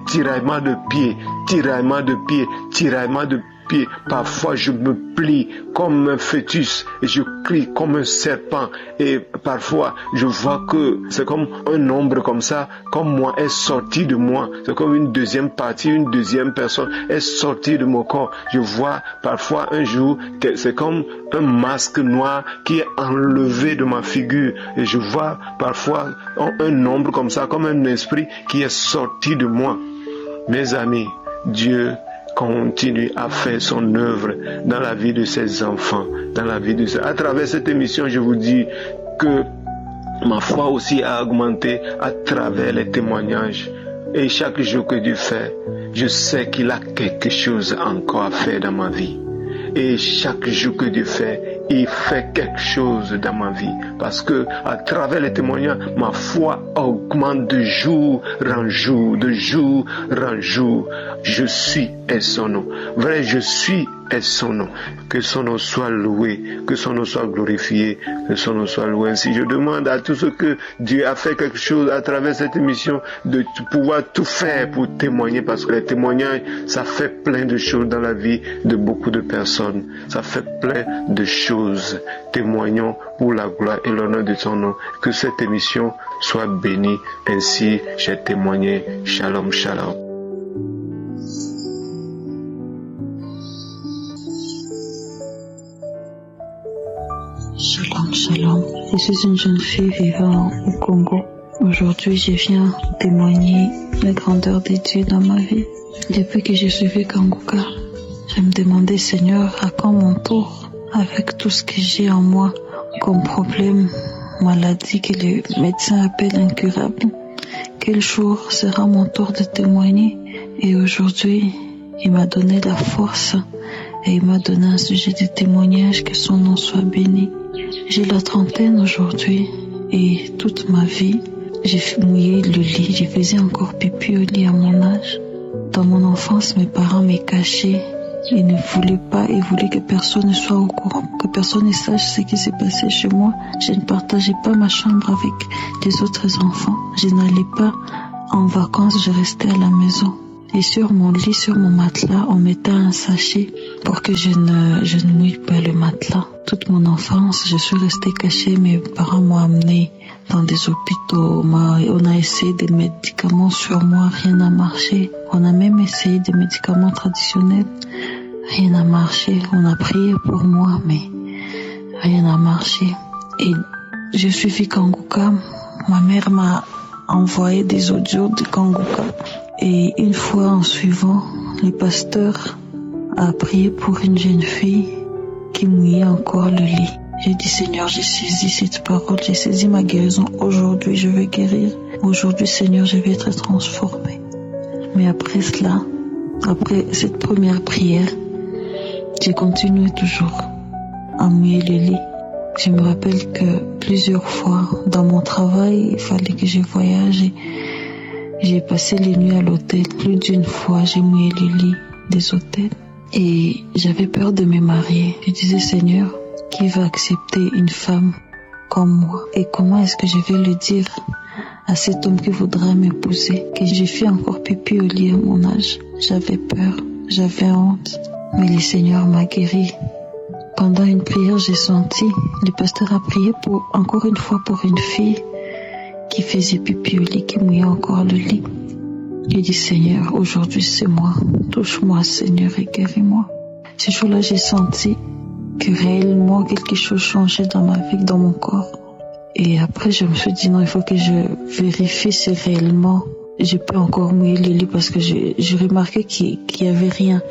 U: pieds, tiraillements de pieds. Parfois je me plie comme un fœtus et je crie comme un serpent. Et parfois je vois que c'est comme un ombre comme ça, comme moi, est sorti de moi. C'est comme une deuxième partie, une deuxième personne est sortie de mon corps. Je vois parfois un jour que c'est comme un masque noir qui est enlevé de ma figure. Et je vois parfois un ombre comme ça, comme un esprit qui est sorti de moi. Mes amis, Dieu continue à faire son œuvre dans la vie de ses enfants, à travers cette émission. Je vous dis que ma foi aussi a augmenté à travers les témoignages. Et chaque jour que Dieu fait, je sais qu'il a quelque chose encore à faire dans ma vie. Et chaque jour que Dieu fait, il fait quelque chose dans ma vie. Parce que à travers les témoignages, ma foi augmente de jour en jour, de jour en jour. Je suis est son nom. Vrai, je suis est son nom. Que son nom soit loué, que son nom soit glorifié, que son nom soit loué. Ainsi, je demande à tous ceux que Dieu a fait quelque chose à travers cette émission de pouvoir tout faire pour témoigner, parce que les témoignages, ça fait plein de choses dans la vie de beaucoup de personnes. Ça fait plein de choses. Témoignons pour la gloire et l'honneur de son nom. Que cette émission soit bénie. Ainsi, j'ai témoigné. Shalom, shalom.
G: Shalom, shalom. Je suis une jeune fille vivant au Congo. Aujourd'hui, je viens témoigner la grandeur de Dieu dans ma vie. Depuis que j'ai suivi Kanguka, je me demandais, Seigneur, à quand mon tour, avec tout ce que j'ai en moi comme problème, maladie que les médecins appellent incurable. Quel jour sera mon tour de témoigner? Et aujourd'hui, il m'a donné la force et il m'a donné un sujet de témoignage, que son nom soit béni. J'ai la trentaine aujourd'hui et toute ma vie, j'ai mouillé le lit, je faisais encore pipi au lit à mon âge. Dans mon enfance, mes parents me cachaient. Ils ne voulaient pas, ils voulaient que personne ne soit au courant, que personne ne sache ce qui s'est passé chez moi. Je ne partageais pas ma chambre avec les autres enfants. Je n'allais pas en vacances, je restais à la maison. Et sur mon lit, sur mon matelas, on mettait un sachet pour que je ne mouille pas le matelas. Toute mon enfance, je suis restée cachée. Mes parents m'ont amenée dans des hôpitaux. On a essayé des médicaments sur moi, rien n'a marché. On a même essayé des médicaments traditionnels, rien n'a marché. On a prié pour moi, mais rien n'a marché. Et je suis Kanguka. Ma mère m'a envoyé des audios de Kanguka. Et une fois, en suivant, le pasteur a prié pour une jeune fille qui mouillait encore le lit. J'ai dit, Seigneur, j'ai saisi cette parole, j'ai saisi ma guérison. Aujourd'hui, je vais guérir. Aujourd'hui, Seigneur, je vais être transformée. Mais après cela, après cette première prière, j'ai continué toujours à mouiller le lit. Je me rappelle que plusieurs fois, dans mon travail, il fallait que je voyage. J'ai passé les nuits à l'hôtel. Plus d'une fois, j'ai mouillé le lit des hôtels. Et j'avais peur de me marier. Je disais, Seigneur, qui va accepter une femme comme moi? Et comment est-ce que je vais le dire à cet homme qui voudra m'épouser, que j'ai fait encore pipi au lit à mon âge? J'avais peur, j'avais honte. Mais le Seigneur m'a guéri. Pendant une prière, j'ai senti, le pasteur a prié encore une fois pour une fille qui faisait pipi au lit, qui mouillait encore le lit. J'ai dit, Seigneur, aujourd'hui c'est moi. Touche-moi, Seigneur, et guéris-moi. Ce jour-là, j'ai senti que réellement quelque chose changeait dans ma vie, dans mon corps. Et après, je me suis dit, non, il faut que je vérifie si réellement je peux encore mouiller le lit, parce que j'ai remarqué qu'il n'y avait rien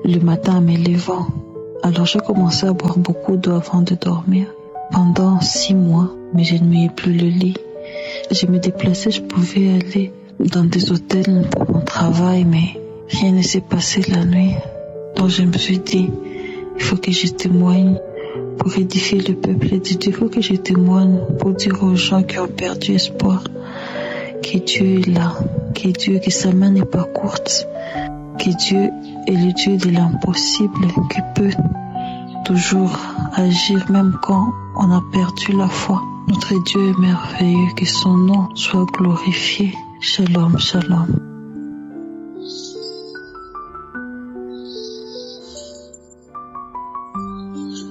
G: le matin en me levant. Alors j'ai commencé à boire beaucoup d'eau avant de dormir. Pendant 6 mois, mais je ne mouillais plus le lit. Je me déplaçais, je pouvais aller dans des hôtels pour mon travail, mais rien ne s'est passé la nuit. Donc je me suis dit, il faut que je témoigne
F: pour édifier le peuple de Dieu. Il faut que je témoigne pour dire aux gens qui ont perdu espoir que Dieu est là, que sa main n'est pas courte, que Dieu est le Dieu de l'impossible, qui peut toujours agir même quand on a perdu la foi. Notre Dieu est merveilleux, que son nom soit glorifié. Shalom, shalom.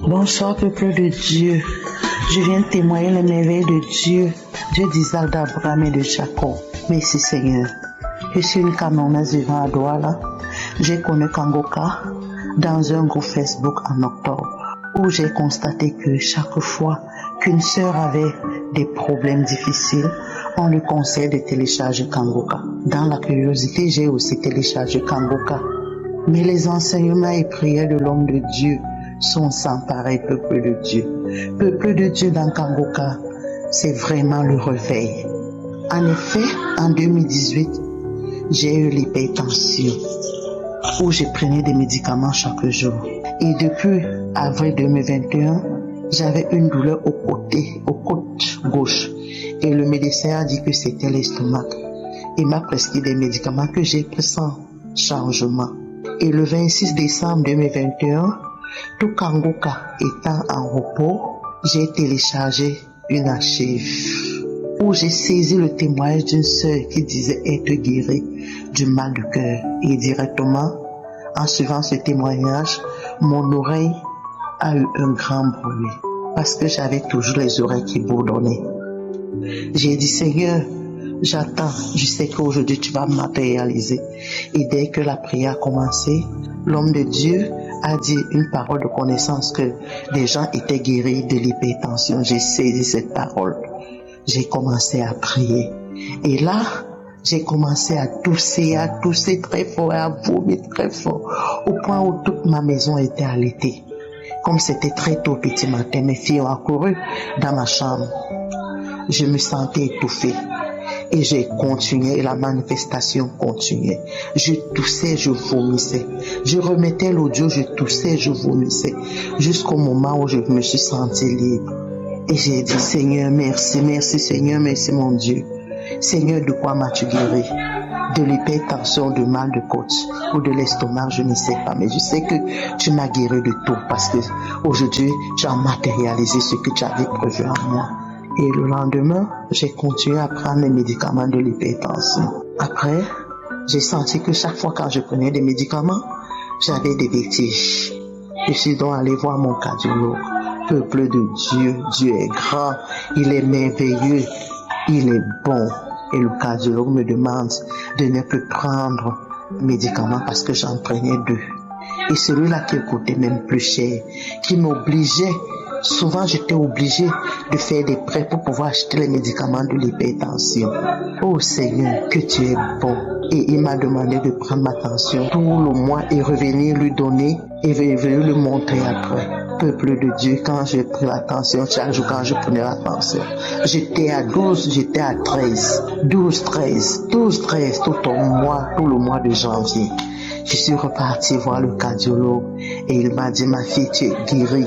A: Bonsoir peuple de Dieu, je viens témoigner les merveilles de Dieu, Dieu d'Isaac, d'Abraham et de Jacob. Merci Seigneur. Je suis une Camerounaise vivant à Douala. J'ai connu Kangoka dans un groupe Facebook en octobre où j'ai constaté que chaque fois qu'une sœur avait des problèmes difficiles, on lui conseille de télécharger Kangoka. Dans la curiosité, j'ai aussi téléchargé Kangoka. Mais les enseignements et prières de l'homme de Dieu sont sans pareil, peuple de Dieu. Peuple de Dieu dans Kangoka, c'est vraiment le réveil. En effet, en 2018, j'ai eu l'hypertension où je prenais des médicaments chaque jour. Et depuis avril 2021, j'avais une douleur au côte gauche. Et le médecin a dit que c'était l'estomac. Il m'a prescrit des médicaments que j'ai pris sans changement. Et le 26 décembre 2021, tout Kangoka étant en repos, j'ai téléchargé une archive où j'ai saisi le témoignage d'une sœur qui disait être guérie du mal du cœur. Et directement, en suivant ce témoignage, mon oreille a eu un grand bruit parce que j'avais toujours les oreilles qui bourdonnaient. J'ai dit, Seigneur, j'attends, je sais qu'aujourd'hui tu vas matérialiser. Et dès que la prière a commencé, l'homme de Dieu a dit une parole de connaissance que des gens étaient guéris de l'hypertension. J'ai saisi cette parole. J'ai commencé à prier. Et là, j'ai commencé à tousser très fort, à vomir très fort, au point où toute ma maison était allaitée. Comme c'était très tôt petit matin, mes filles ont accouru dans ma chambre. Je me sentais étouffée. Et j'ai continué, et la manifestation continuait. Je toussais, je vomissais. Je remettais l'audio, je toussais, je vomissais. Jusqu'au moment où je me suis sentie libre. Et j'ai dit, Seigneur, merci, merci Seigneur, merci mon Dieu. Seigneur, de quoi m'as-tu guéri? De l'hypertension, de mal de côte ou de l'estomac, je ne sais pas. Mais je sais que tu m'as guéri de tout parce que aujourd'hui, tu as matérialisé ce que tu avais prévu en moi. Et le lendemain, j'ai continué à prendre les médicaments de l'hypertension. Après, j'ai senti que chaque fois quand je prenais des médicaments, j'avais des vertiges. Je suis donc allé voir mon cardiologue. Peuple de Dieu, Dieu est grand, il est merveilleux, il est bon. Et le cardiologue me demande de ne plus prendre médicaments parce que j'en prenais 2. Et celui-là qui coûtait même plus cher, qui m'obligeait. Souvent, j'étais obligée de faire des prêts pour pouvoir acheter les médicaments de l'hypertension. Oh Seigneur, que tu es bon. Et il m'a demandé de prendre ma tension tout le mois et revenir lui donner et venir le montrer après. Peuple de Dieu, quand j'ai pris la tension, chaque jour quand je prenais la tension, j'étais à 12, j'étais à 13. 12, 13, 12, 13, tout le mois de janvier. Je suis repartie voir le cardiologue et il m'a dit, ma fille, tu es guérie.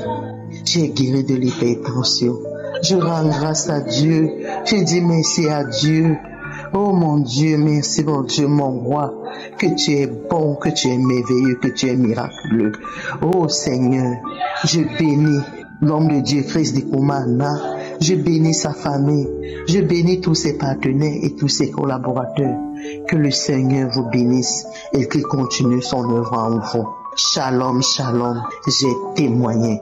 A: Tu es guéri de l'hypertension. Je rends grâce à Dieu. Je dis merci à Dieu. Oh mon Dieu, merci mon Dieu, mon roi. Que tu es bon, que tu es merveilleux, que tu es miraculeux. Oh Seigneur, je bénis l'homme de Dieu, Christ de Koumana. Je bénis sa famille. Je bénis tous ses partenaires et tous ses collaborateurs. Que le Seigneur vous bénisse et qu'il continue son œuvre en vous. Shalom, shalom. J'ai témoigné.